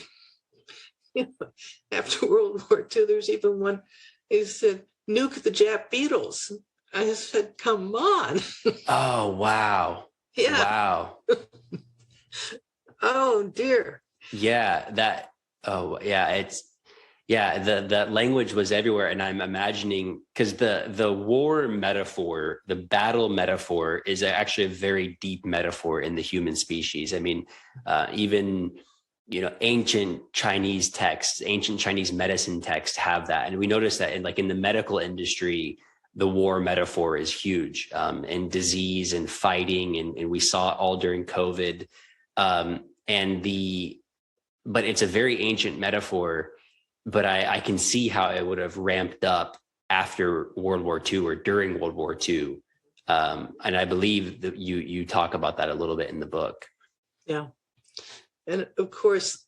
After World War II, there's even one, he said, nuke the Jap beetles. I said, come on. Oh, wow. Yeah. Wow. Oh, dear. Yeah, that language was everywhere. And I'm imagining, because the war metaphor, the battle metaphor is actually a very deep metaphor in the human species. I mean, even ancient Chinese texts, ancient Chinese medicine texts have that. And we notice that in the medical industry, the war metaphor is huge, and disease and fighting. And we saw it all during COVID. But it's a very ancient metaphor, but I can see how it would have ramped up after World War II or during World War II. And I believe that you talk about that a little bit in the book. Yeah. And of course,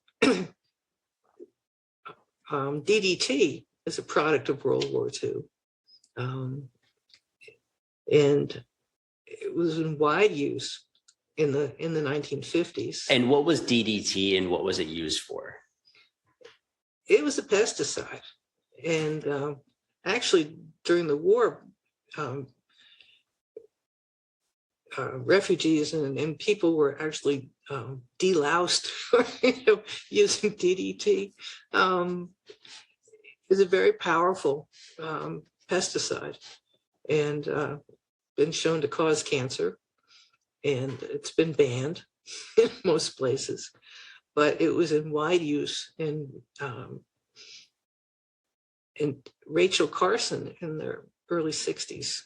DDT is a product of World War II. And it was in wide use in the 1950s. And what was DDT and what was it used for? It was a pesticide. And actually, during the war, refugees and people were actually deloused for using DDT. It's a very powerful pesticide, and been shown to cause cancer, and it's been banned in most places. But it was in wide use, and Rachel Carson in the early 60s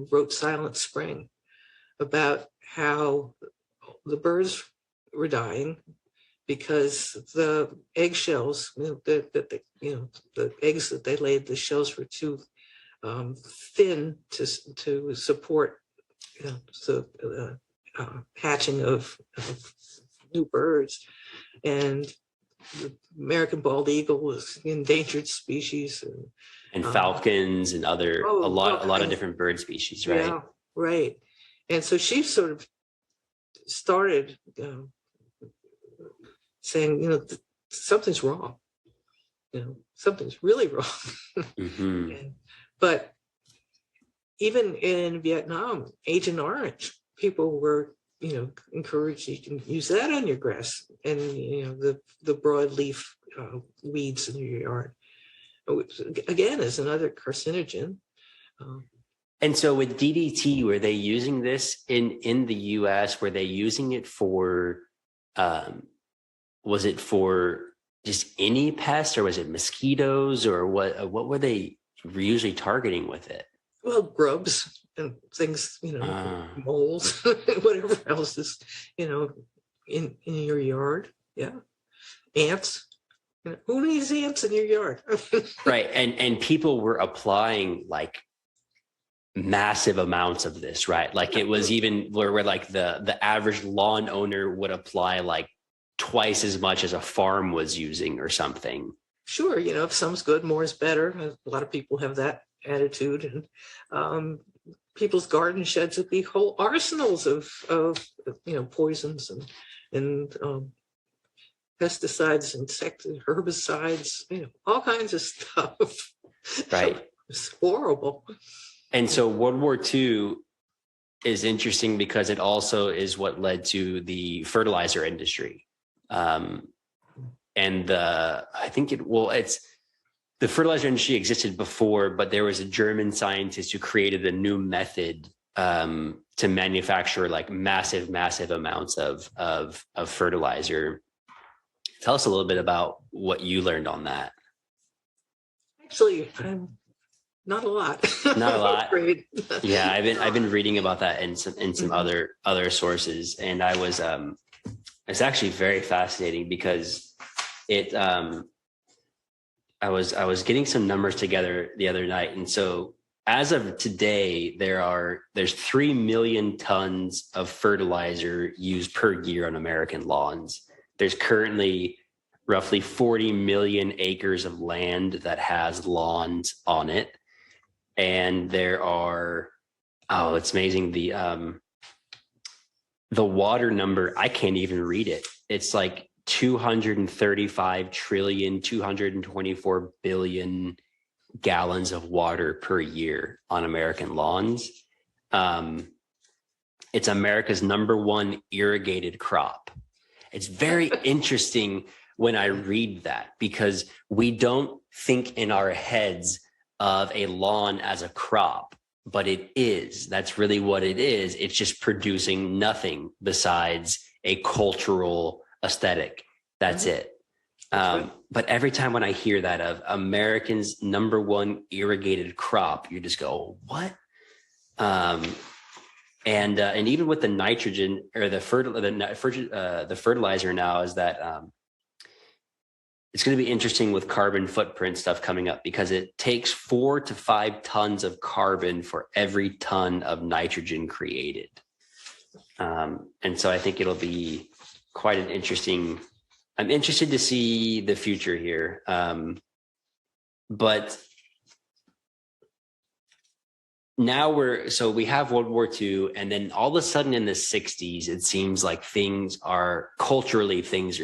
wrote Silent Spring about how the birds were dying because the eggshells, the eggs that they laid, the shells were too thin to support the hatching of new birds. And the American bald eagle was an endangered species, and falcons and a lot of different bird species, right? Yeah, right. And so she sort of started saying, something's wrong. Something's really wrong. Mm-hmm. But even in Vietnam, Agent Orange, people were, encouraged, you can use that on your grass, and the broadleaf weeds in your yard. Again, is another carcinogen. And so with DDT, were they using this in the US? Were they using it for, was it for just any pest, or was it mosquitoes, or what were they usually targeting with it? Well, grubs and things, moles, whatever else is, in your yard. Yeah. Ants. Who needs ants in your yard? Right. And people were applying like massive amounts of this, right? Like it was even where like the average lawn owner would apply like twice as much as a farm was using or something. Sure. If some's good, more is better. A lot of people have that attitude, and people's garden sheds would be whole arsenals of poisons and pesticides, herbicides, all kinds of stuff. Right. It's horrible. And so World War II is interesting because it also is what led to the fertilizer industry. And it's the fertilizer industry existed before, but there was a German scientist who created a new method to manufacture like massive amounts of fertilizer. Tell us a little bit about what you learned on that. Actually, not a lot. Not a lot. Yeah, I've been reading about that in some other sources, and I was it's actually very fascinating because I was getting some numbers together the other night, and so as of today, there's 3 million tons of fertilizer used per year on American lawns. There's currently roughly 40 million acres of land that has lawns on it. And there are, it's amazing. The water number, I can't even read it. It's like 235 trillion, 224 billion gallons of water per year on American lawns. It's America's #1 irrigated crop. It's very interesting when I read that, because we don't think in our heads of a lawn as a crop, but it is. That's really what it is. It's just producing nothing besides a cultural aesthetic. That's it. But every time when I hear that of Americans' #1 irrigated crop, you just go, what? And even with the nitrogen or the fertilizer now, is that it's going to be interesting with carbon footprint stuff coming up, because it takes 4 to 5 tons of carbon for every ton of nitrogen created. And so I think it'll be quite an interesting, I'm interested to see the future here. But now we have World War II, and then all of a sudden in the 60s, it seems like things are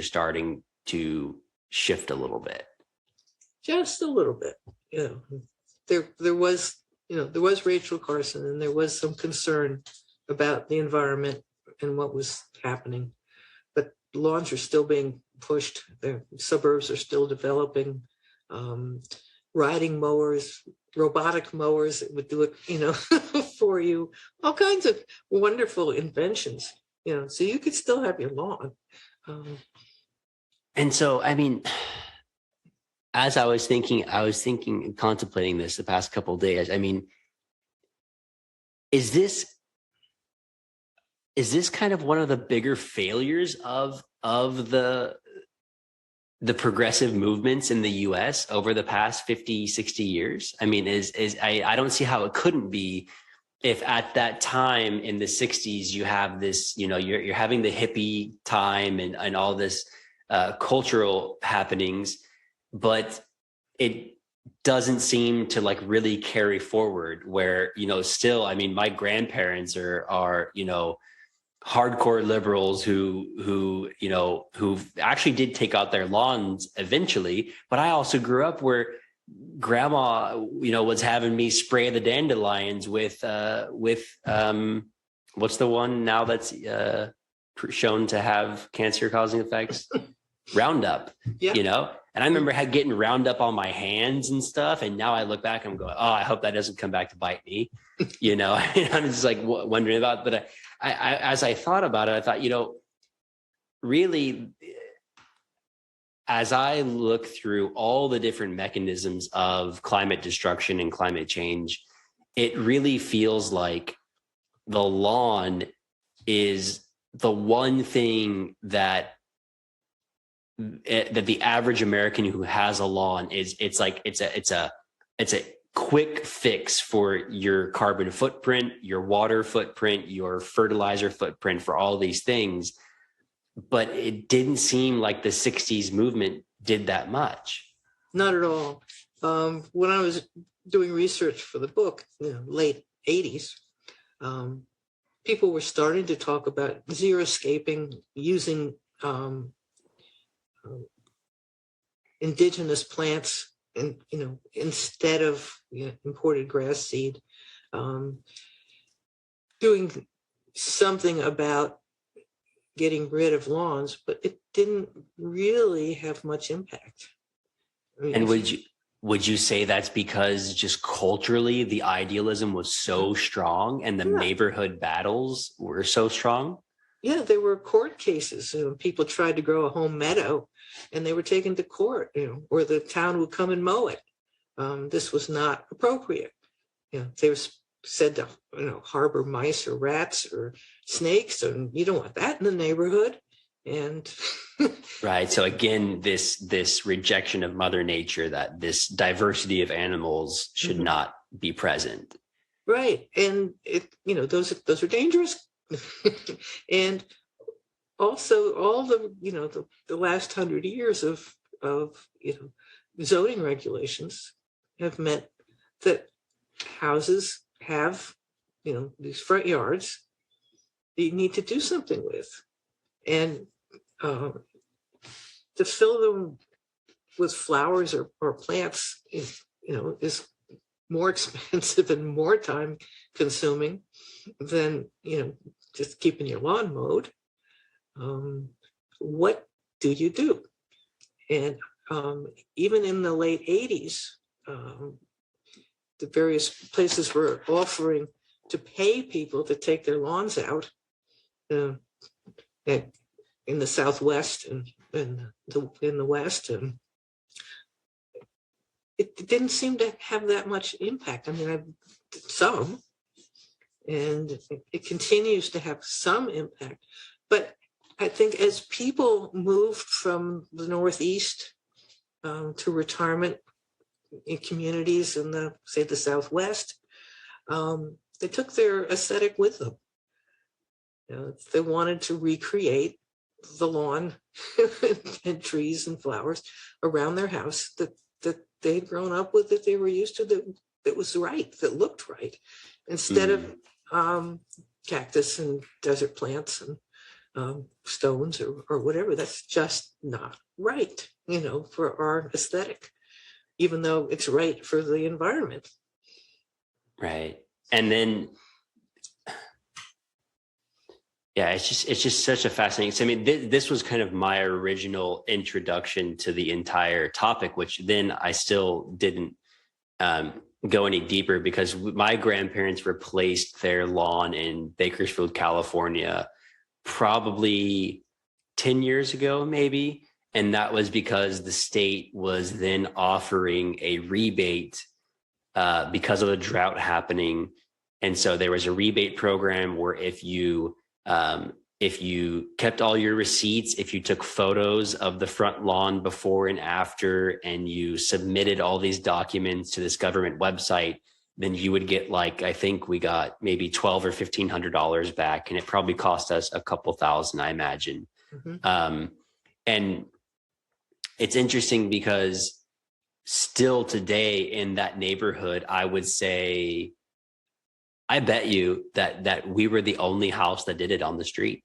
starting to shift a little bit. Just a little bit. There was Rachel Carson, and there was some concern about the environment and what was happening, but lawns are still being pushed. The suburbs are still developing. Riding mowers, robotic mowers that would do it, for you. All kinds of wonderful inventions, so you could still have your lawn. And so, I mean, as I was thinking and contemplating this the past couple of days, I mean, is this kind of one of the bigger failures of the progressive movements in the US over the past 50, 60 years? I mean, I don't see how it couldn't be, if at that time in the 60s, you have this, you're having the hippie time and all this cultural happenings, but it doesn't seem to like really carry forward, where, still, I mean, my grandparents are hardcore liberals who actually did take out their lawns eventually. But I also grew up where grandma, was having me spray the dandelions with what's the one now that's shown to have cancer causing effects? Roundup. Yeah. And I remember getting Roundup on my hands and stuff. And now I look back and I'm going, oh, I hope that doesn't come back to bite me. And I'm just like wondering about, but I as I thought about it, I thought, really, as I look through all the different mechanisms of climate destruction and climate change, it really feels like the lawn is the one thing that the average American who has a lawn it's a quick fix for your carbon footprint, your water footprint, your fertilizer footprint, for all these things. But it didn't seem like the 60s movement did that much. Not at all. When I was doing research for the book, late 80s, people were starting to talk about xeriscaping, using indigenous plants, and instead of imported grass seed, doing something about getting rid of lawns, but it didn't really have much impact. And would you say that's because just culturally the idealism was so strong and the neighborhood battles were so strong? Yeah, there were court cases. People tried to grow a home meadow and they were taken to court, or the town would come and mow it. This was not appropriate. They were said to, harbor mice or rats or snakes, and you don't want that in the neighborhood. And right. So again, this rejection of Mother Nature, that this diversity of animals should not be present. Right. And those are dangerous. And also all the last 100 years of zoning regulations have meant that houses have these front yards that you need to do something with, and to fill them with flowers or plants is more expensive and more time consuming than just keeping your lawn mowed. What do you do? And even in the late 80s, the various places were offering to pay people to take their lawns out in the Southwest and in the West, and it didn't seem to have that much impact. I mean, some, and it continues to have some impact. But I think as people moved from the Northeast to retirement in communities in the Southwest, they took their aesthetic with them. They wanted to recreate the lawn and trees and flowers around their house that they had grown up with, that they were used to, that was right, that looked right, instead of cactus and desert plants and stones or whatever. That's just not right, for our aesthetic, even though it's right for the environment. Right. And then, yeah, it's just such a fascinating. So, I mean, this was kind of my original introduction to the entire topic, which then I still didn't go any deeper, because my grandparents replaced their lawn in Bakersfield, California, probably 10 years ago, maybe. And that was because the state was then offering a rebate because of the drought happening. And so there was a rebate program where if you kept all your receipts, if you took photos of the front lawn before and after, and you submitted all these documents to this government website, then you would get, like, I think we got maybe $1,200 or $1,500 back, and it probably cost us a couple thousand, I imagine. And it's interesting because still today in that neighborhood, I would say I bet you that we were the only house that did it on the street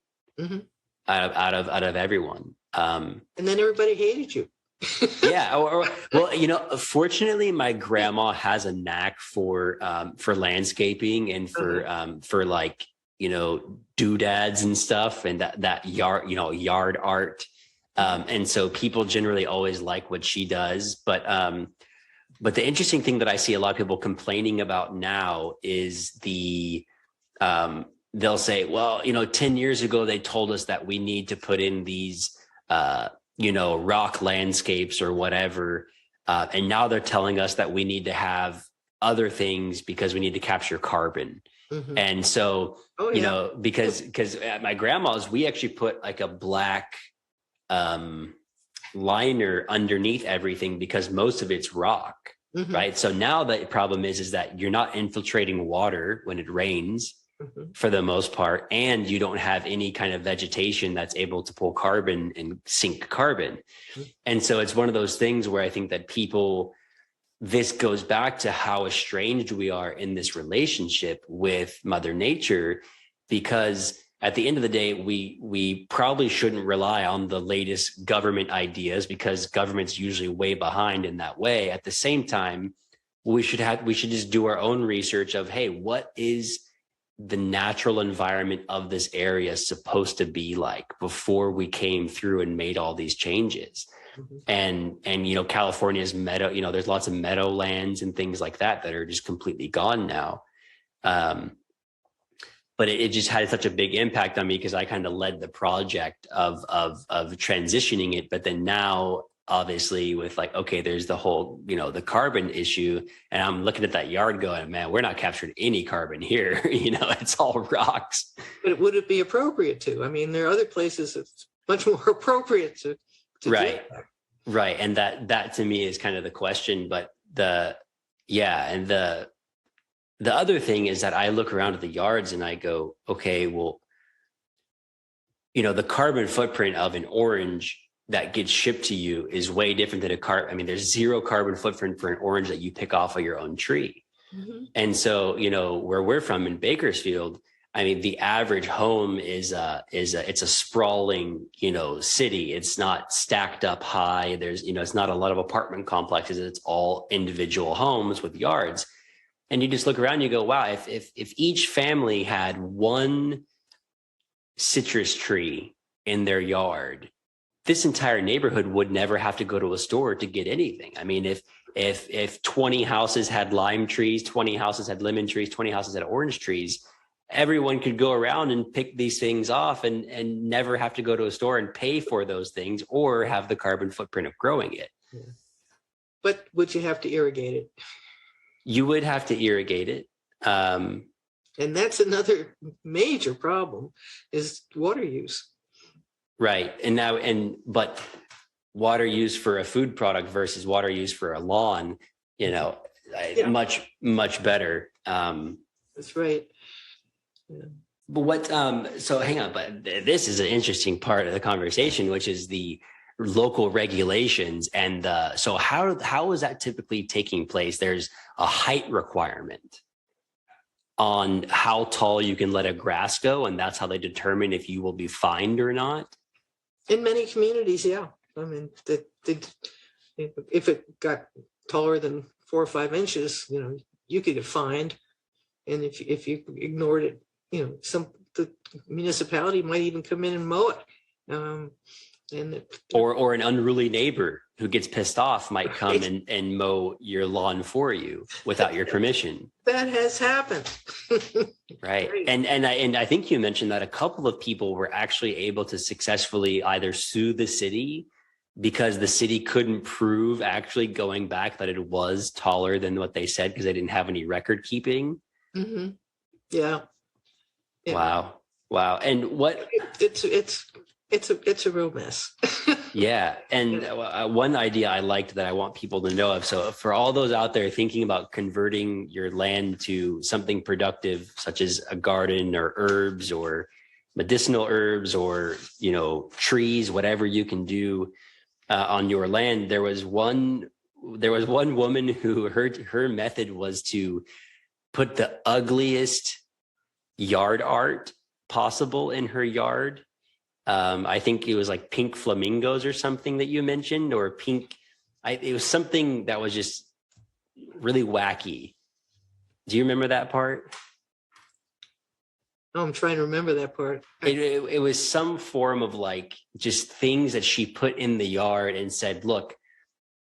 out of everyone. And then everybody hated you. Yeah. Well, fortunately, my grandma has a knack for landscaping and for like, doodads and stuff and that yard art. And so people generally always like what she does. But the interesting thing that I see a lot of people complaining about now is they'll say, well, 10 years ago, they told us that we need to put in these, rock landscapes or whatever. And now they're telling us that we need to have other things because we need to capture carbon. Mm-hmm. And so, because at my grandma's, we actually put like a black liner underneath everything because most of it's rock, right? So now the problem is that you're not infiltrating water when it rains for the most part, and you don't have any kind of vegetation that's able to pull carbon and sink carbon. And so it's one of those things where I think that this goes back to how estranged we are in this relationship with Mother Nature, because at the end of the day, we probably shouldn't rely on the latest government ideas because government's usually way behind in that way. At the same time, we should just do our own research of, hey, what is the natural environment of this area supposed to be like before we came through and made all these changes? And California's meadow, there's lots of meadowlands and things like that are just completely gone now. But it just had such a big impact on me because I kind of led the project of transitioning it. But then now, obviously, with like, okay, there's the whole, the carbon issue. And I'm looking at that yard going, man, we're not capturing any carbon here. It's all rocks. But would it be appropriate to? I mean, there are other places that's much more appropriate to right. Do that. Right. And that to me is kind of the question. But the other thing is that I look around at the yards and I go, okay, well, the carbon footprint of an orange that gets shipped to you is way different than there's zero carbon footprint for an orange that you pick off of your own tree. And so, where we're from in Bakersfield, the average home it's a sprawling, city. It's not stacked up high. There's, it's not a lot of apartment complexes. It's all individual homes with yards. And you just look around and you go, wow, if each family had one citrus tree in their yard, this entire neighborhood would never have to go to a store to get anything. If 20 houses had lime trees, 20 houses had lemon trees, 20 houses had orange trees, everyone could go around and pick these things off and never have to go to a store and pay for those things or have the carbon footprint of growing it. Yeah. But would you have to irrigate it? You would have to irrigate it. And that's another major problem is water use. Right. But water used for a food product versus water used for a lawn, much, much better. That's right. Yeah. But so hang on, but this is an interesting part of the conversation, which is the local regulations. And so how is that typically taking place? There's a height requirement on how tall you can let a grass go, and that's how they determine if you will be fined or not. In many communities, yeah. If it got taller than 4 or 5 inches, you could get fined. And if you ignored it, the municipality might even come in and mow it. Or an unruly neighbor who gets pissed off might come and mow your lawn for you without your permission. That has happened. Right. And I think you mentioned that a couple of people were actually able to successfully either sue the city because the city couldn't prove actually going back that it was taller than what they said because they didn't have any record keeping. Mm-hmm. Yeah. Wow. And what it's a real mess. Yeah. And one idea I liked that I want people to know of. So for all those out there thinking about converting your land to something productive, such as a garden or herbs or medicinal herbs or, trees, whatever you can do on your land. There was one woman who her method was to put the ugliest yard art possible in her yard. I think it was like pink flamingos or something that you mentioned, or pink. It was something that was just really wacky. Do you remember that part? Oh, I'm trying to remember that part. It was some form of like just things that she put in the yard and said, look,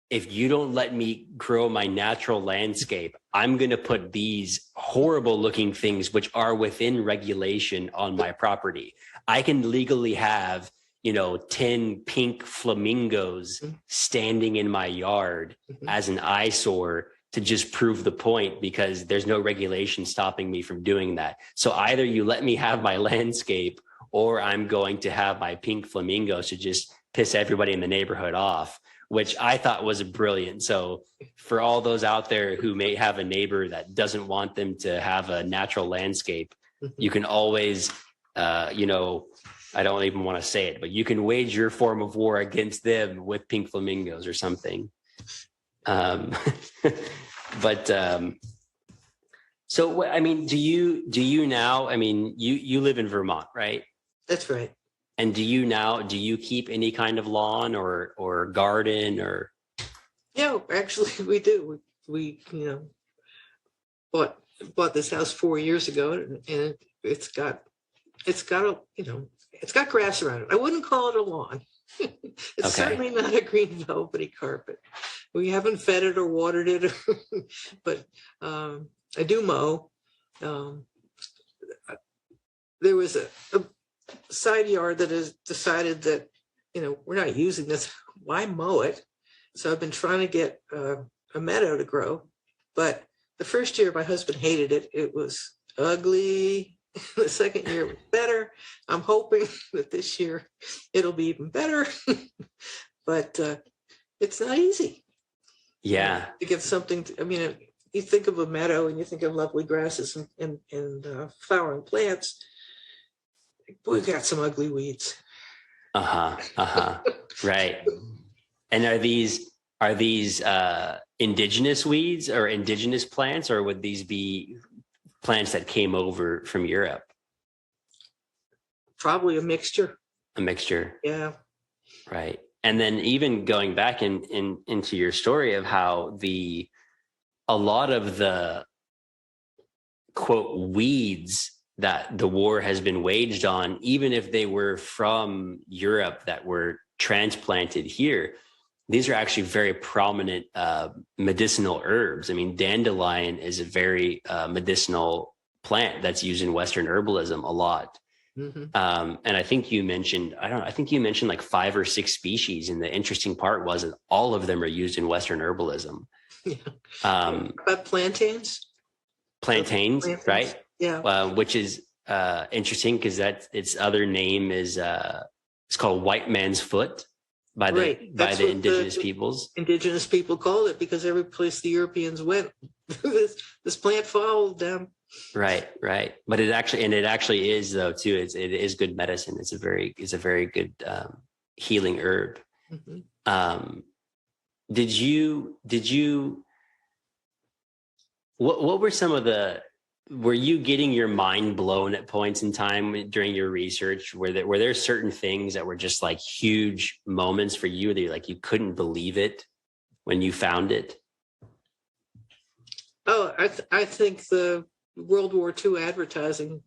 if you don't let me grow my natural landscape, I'm going to put these horrible looking things, which are within regulation, on my property. I can legally have, 10 pink flamingos standing in my yard as an eyesore to just prove the point, because there's no regulation stopping me from doing that. So either you let me have my landscape, or I'm going to have my pink flamingos to just piss everybody in the neighborhood off, which I thought was brilliant. So for all those out there who may have a neighbor that doesn't want them to have a natural landscape, you can always, I don't even want to say it, but you can wage your form of war against them with pink flamingos or something. So, I mean, do you now, I mean, you live in Vermont, right? That's right. And do you keep any kind of lawn or garden or? Yeah, actually we do. We bought this house 4 years ago, and it's got grass around it. I wouldn't call it a lawn. It's certainly not a green velvety carpet. We haven't fed it or watered it, but I do mow. There was a side yard that has decided that, we're not using this. Why mow it? So I've been trying to get a meadow to grow. But the first year, my husband hated it. It was ugly. The second year was better. I'm hoping that this year it'll be even better. But it's not easy. Yeah. To give something, you think of a meadow and you think of lovely grasses and flowering plants. We've got some ugly weeds. Right. And are these indigenous weeds or indigenous plants, or would these be plants that came over from Europe? Probably a mixture. A mixture. Yeah. Right. And then even going back into your story of how a lot of the quote weeds that the war has been waged on, even if they were from Europe that were transplanted here, these are actually very prominent medicinal herbs. I mean, dandelion is a very medicinal plant that's used in Western herbalism a lot. Mm-hmm. And I think you mentioned, like 5 or 6 species. And the interesting part was that all of them are used in Western herbalism. Yeah. But plantains, right? Yeah. Which is interesting because its other name is it's called white man's foot by the indigenous peoples. Indigenous people called it because every place the Europeans went, this plant followed them. Right. But it actually is though too. It is good medicine. It's a very good healing herb. Mm-hmm. Did you? What were some of the? Were you getting your mind blown at points in time during your research? Were there certain things that were just like huge moments for you that you couldn't believe it when you found it? Oh, I think the World War II advertising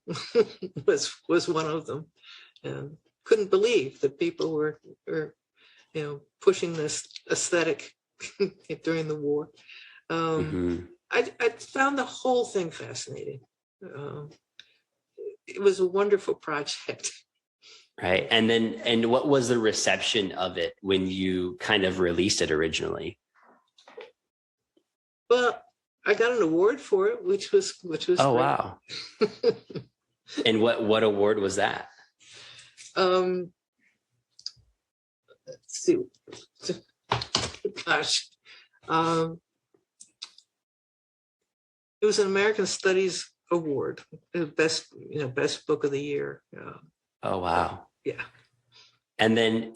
was one of them. Couldn't believe that people were pushing this aesthetic during the war. Mm-hmm. I found the whole thing fascinating. It was a wonderful project. Right. And what was the reception of it when you kind of released it originally? Well, I got an award for it, which was oh, great. Wow. And what award was that? Let's see. Gosh. It was an American Studies Award, best book of the year. Oh wow! Yeah. And then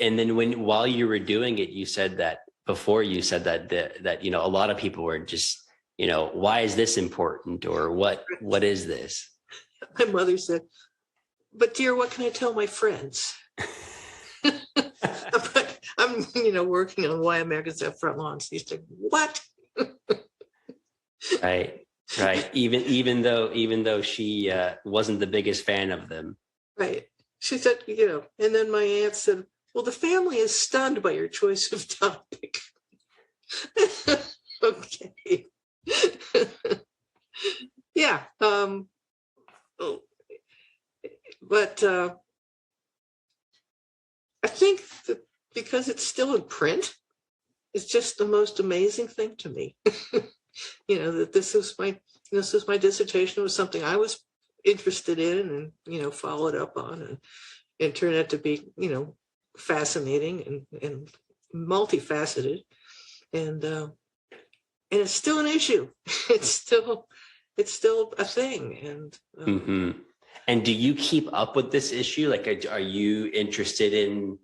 while you were doing it, you said that that a lot of people were just why is this important, or what is this? My mother said, "But dear, what can I tell my friends?" But I'm, working on why Americans have front lawns. She said, "What?" Right. Right. Even though she wasn't the biggest fan of them. Right. She said, and then my aunt said, "Well, the family is stunned by your choice of topic." Okay. Yeah. But I think that because it's still in print, it's just the most amazing thing to me. That this is my dissertation. It was something I was interested in and followed up on, and turned out to be fascinating and multifaceted, and it's still an issue. It's still a thing. And And do you keep up with this issue? Like, are you interested in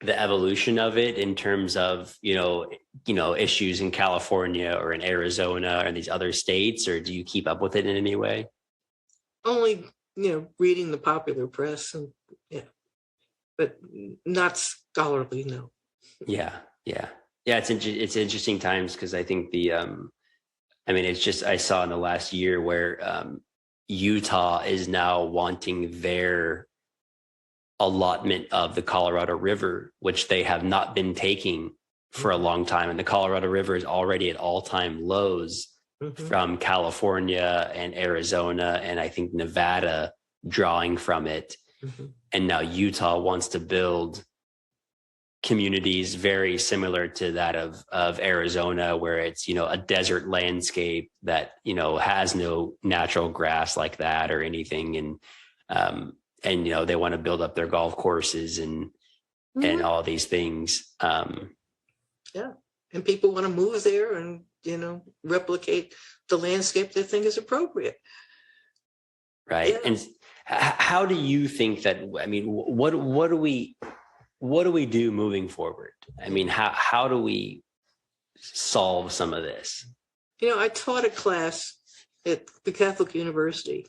the evolution of it in terms of issues in California or in Arizona or these other states, or do you keep up with it in any way? only reading the popular press, and but not scholarly. No. Yeah. It's interesting times, because I think it's just, I saw in the last year where Utah is now wanting their allotment of the Colorado River, which they have not been taking for a long time. And the Colorado River is already at all-time lows from California and Arizona, and I think Nevada drawing from it. And now Utah wants to build communities very similar to that of Arizona, where it's a desert landscape that has no natural grass like that or anything, and they want to build up their golf courses and all these things. Yeah, and people want to move there and replicate the landscape they think is appropriate. Right. Yeah. And how do you think that? I mean, what do we do moving forward? I mean, how do we solve some of this? I taught a class at the Catholic University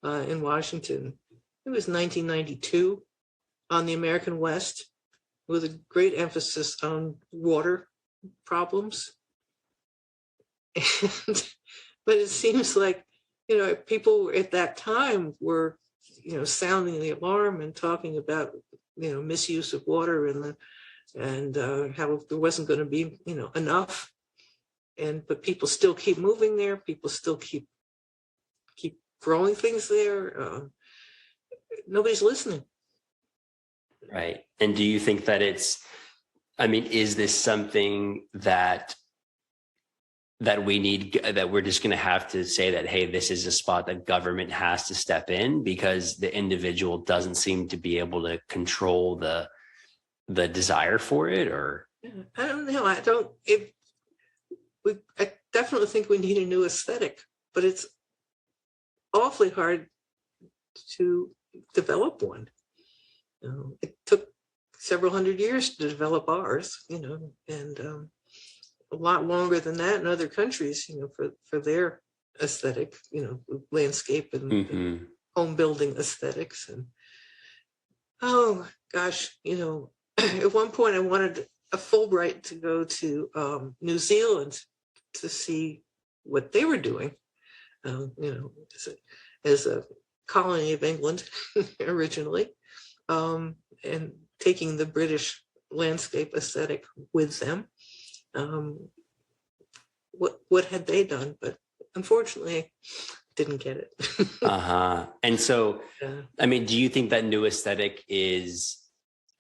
in Washington. It was 1992, on the American West, with a great emphasis on water problems. But it seems like people at that time were sounding the alarm and talking about misuse of water and how there wasn't going to be enough, but people still keep moving there. People still keep growing things there. Nobody's listening. Right. And do you think that is this something that we need, that we're just going to have to say that, hey, this is a spot that government has to step in, because the individual doesn't seem to be able to control the desire for it? Or I don't know. I definitely think we need a new aesthetic, but it's awfully hard to develop one. It took several hundred years to develop ours, and a lot longer than that in other countries, for their aesthetic, landscape and home building aesthetics. And oh gosh, at one point I wanted a Fulbright to go to New Zealand to see what they were doing, as a colony of England originally, and taking the British landscape aesthetic with them. What had they done? But unfortunately, didn't get it. And so, I mean, do you think that new aesthetic is?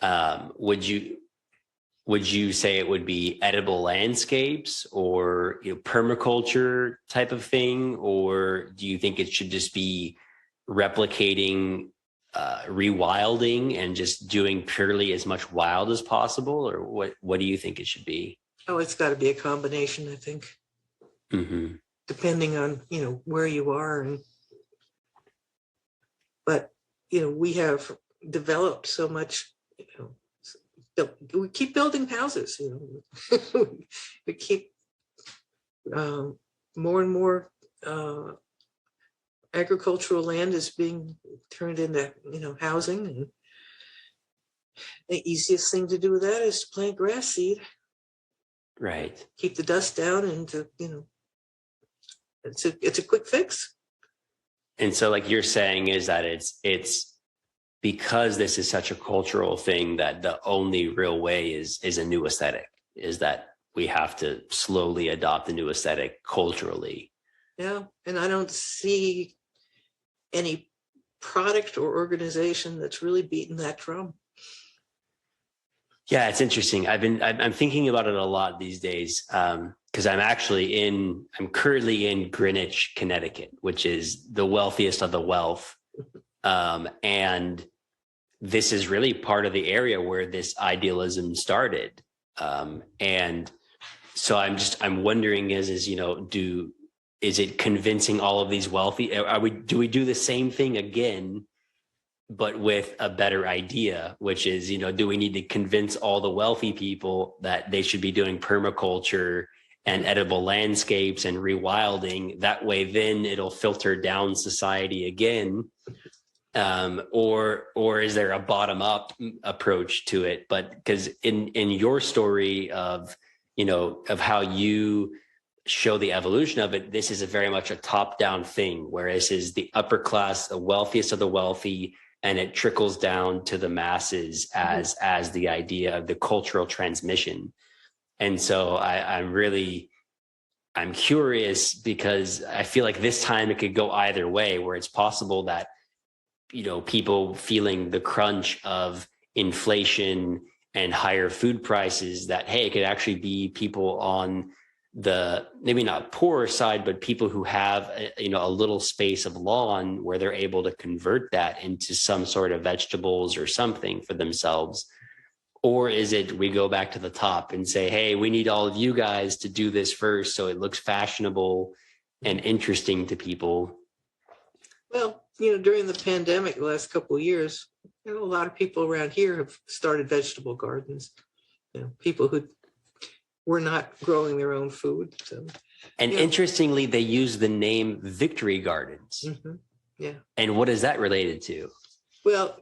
Would you say it would be edible landscapes, or permaculture type of thing, or do you think it should just be replicating rewilding and just doing purely as much wild as possible? Or what do you think it should be? Oh, it's got to be a combination, I think. Depending on where you are, but we have developed so much. We keep building houses. We keep more and more agricultural land is being turned into, housing. And the easiest thing to do with that is to plant grass seed. Right. Keep the dust down, and it's a quick fix. And so like you're saying is that it's because this is such a cultural thing that the only real way is a new aesthetic, is that we have to slowly adopt the new aesthetic culturally. Yeah. And I don't see any product or organization that's really beaten that drum. Yeah, it's interesting. I'm thinking about it a lot these days. Because I'm currently in Greenwich, Connecticut, which is the wealthiest of the wealth. And this is really part of the area where this idealism started. And so I'm wondering is it convincing all of these wealthy, do we do the same thing again, but with a better idea, which is, do we need to convince all the wealthy people that they should be doing permaculture and edible landscapes and rewilding? That way, then it'll filter down society again. Or is there a bottom up approach to it? But because in your story of how you show the evolution of it, this is very much a top down thing, whereas is the upper class, the wealthiest of the wealthy, and it trickles down to the masses as the idea of the cultural transmission. And so I'm curious, because I feel like this time it could go either way, where it's possible that, people feeling the crunch of inflation and higher food prices, that, hey, it could actually be people on the maybe not poorer side, but people who have a little space of lawn where they're able to convert that into some sort of vegetables or something for themselves. Or is it we go back to the top and say, hey, we need all of you guys to do this first so it looks fashionable and interesting to people? Well, during the pandemic, the last couple of years, a lot of people around here have started vegetable gardens. People who were not growing their own food. So, and interestingly, they use the name Victory Gardens. Mm-hmm. Yeah. And what is that related to? Well,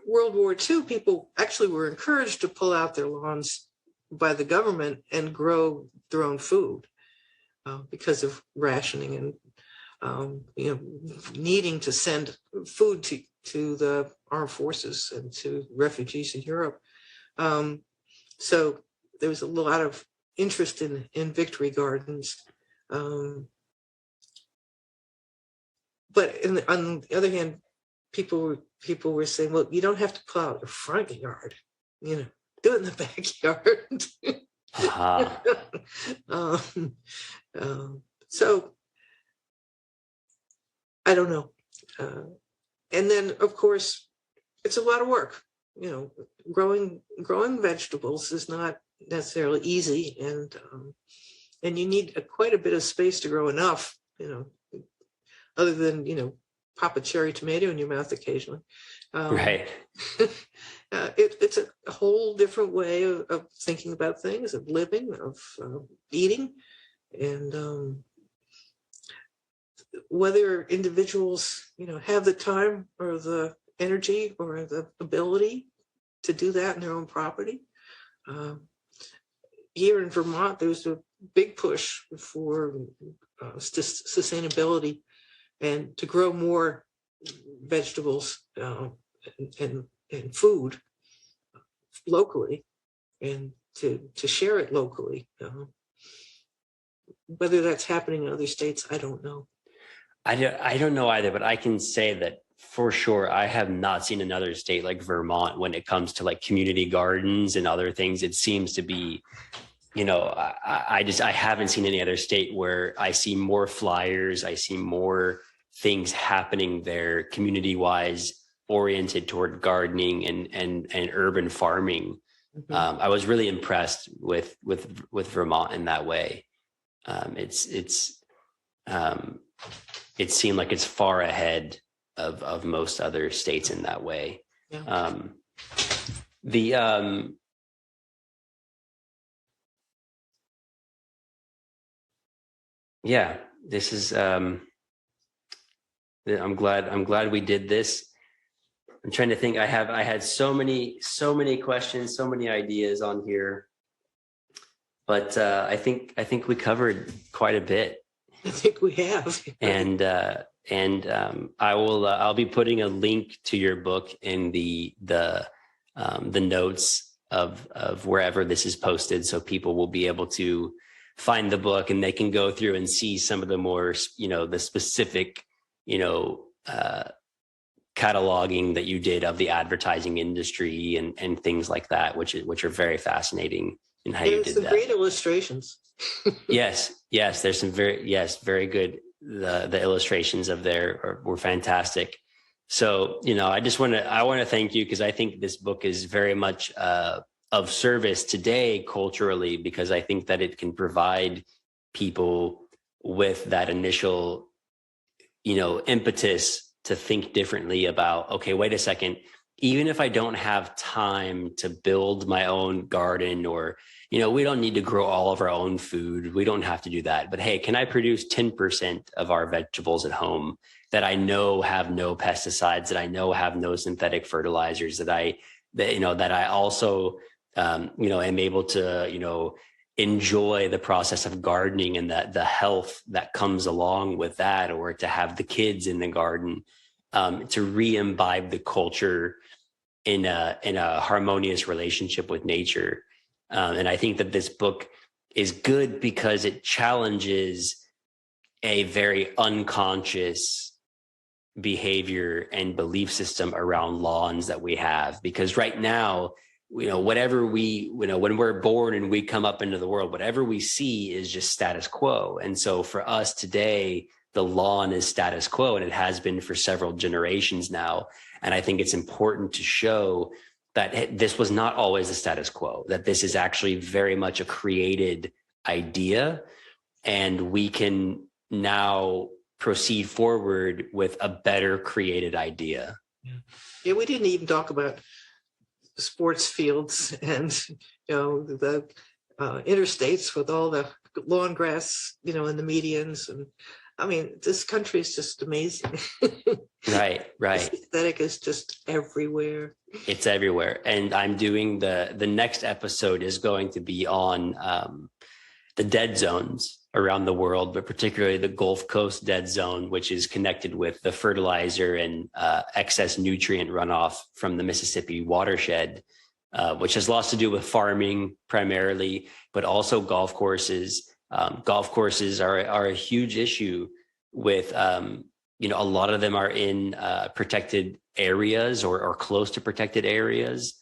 World War II, people actually were encouraged to pull out their lawns by the government and grow their own food because of rationing and needing to send food to the armed forces and to refugees in Europe. So there was a lot of interest in Victory Gardens. But on the other hand, people were saying, well, you don't have to plow out your front yard, do it in the backyard. So I don't know. And then, of course, it's a lot of work. Growing vegetables is not necessarily easy, and you need quite a bit of space to grow enough, other than, pop a cherry tomato in your mouth occasionally. Right. It's a whole different way of thinking about things, of living, of eating, and whether individuals, have the time or the energy or the ability to do that in their own property. Here in Vermont, there's a big push for sustainability and to grow more vegetables and food locally, and to share it locally. Whether that's happening in other states, I don't know. I don't know either, but I can say that for sure, I have not seen another state like Vermont when it comes to like community gardens and other things. It seems to be, I haven't seen any other state where I see more flyers. I see more things happening there community wise, oriented toward gardening and urban farming. Mm-hmm. I was really impressed with Vermont in that way. It seemed like it's far ahead of most other states in that way. Yeah. This I'm glad we did this. I'm trying to think. I had so many questions, so many ideas on here, but I think we covered quite a bit. I think we have. And I'll be putting a link to your book in the notes of wherever this is posted, so people will be able to find the book and they can go through and see some of the more, the specific, cataloging that you did of the advertising industry and things like that, which are very fascinating in how you did some that. Great illustrations. Yes, there's some very good. The illustrations of there were fantastic. So, I want to thank you, because I think this book is very much of service today culturally, because I think that it can provide people with that initial, impetus to think differently about, okay, wait a second, even if I don't have time to build my own garden, or, we don't need to grow all of our own food. We don't have to do that. But hey, can I produce 10% of our vegetables at home that I know have no pesticides, that I know have no synthetic fertilizers, that I also, am able to, enjoy the process of gardening and the health that comes along with that, or to have the kids in the garden, to re-imbibe the culture in a harmonious relationship with nature. And I think that this book is good because it challenges a very unconscious behavior and belief system around lawns that we have. Because right now, whatever when we're born and we come up into the world, whatever we see is just status quo. And so for us today, the lawn is status quo, and it has been for several generations now. And I think it's important to show that this was not always the status quo, that this is actually very much a created idea, and we can now proceed forward with a better created idea. Yeah, we didn't even talk about sports fields and the interstates with all the lawn grass, in the medians. And I mean, this country is just amazing. Right. This aesthetic is just everywhere. It's everywhere. And I'm doing the next episode is going to be on the dead zones around the world, but particularly the Gulf Coast dead zone, which is connected with the fertilizer and excess nutrient runoff from the Mississippi watershed, which has lots to do with farming primarily, but also golf courses. Golf courses are a huge issue with, a lot of them are in protected areas or close to protected areas,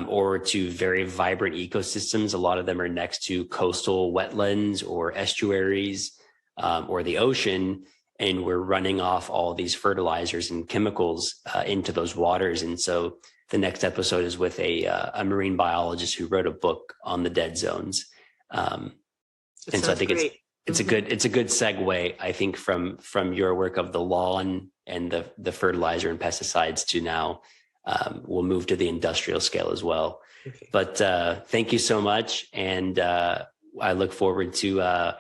or to very vibrant ecosystems. A lot of them are next to coastal wetlands or estuaries, or the ocean, and we're running off all these fertilizers and chemicals into those waters. And so the next episode is with a marine biologist who wrote a book on the dead zones. And so I think it's a good segue, I think, from your work of the lawn and the fertilizer and pesticides to now we'll move to the industrial scale as well. Okay. But thank you so much, and I look forward to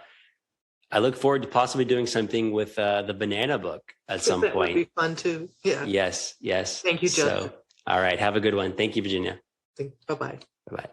possibly doing something with the banana book at some point. That would be fun too. Yeah. Yes. Thank you, Justin. So, all right, have a good one. Thank you, Virginia. Bye-bye. Bye-bye.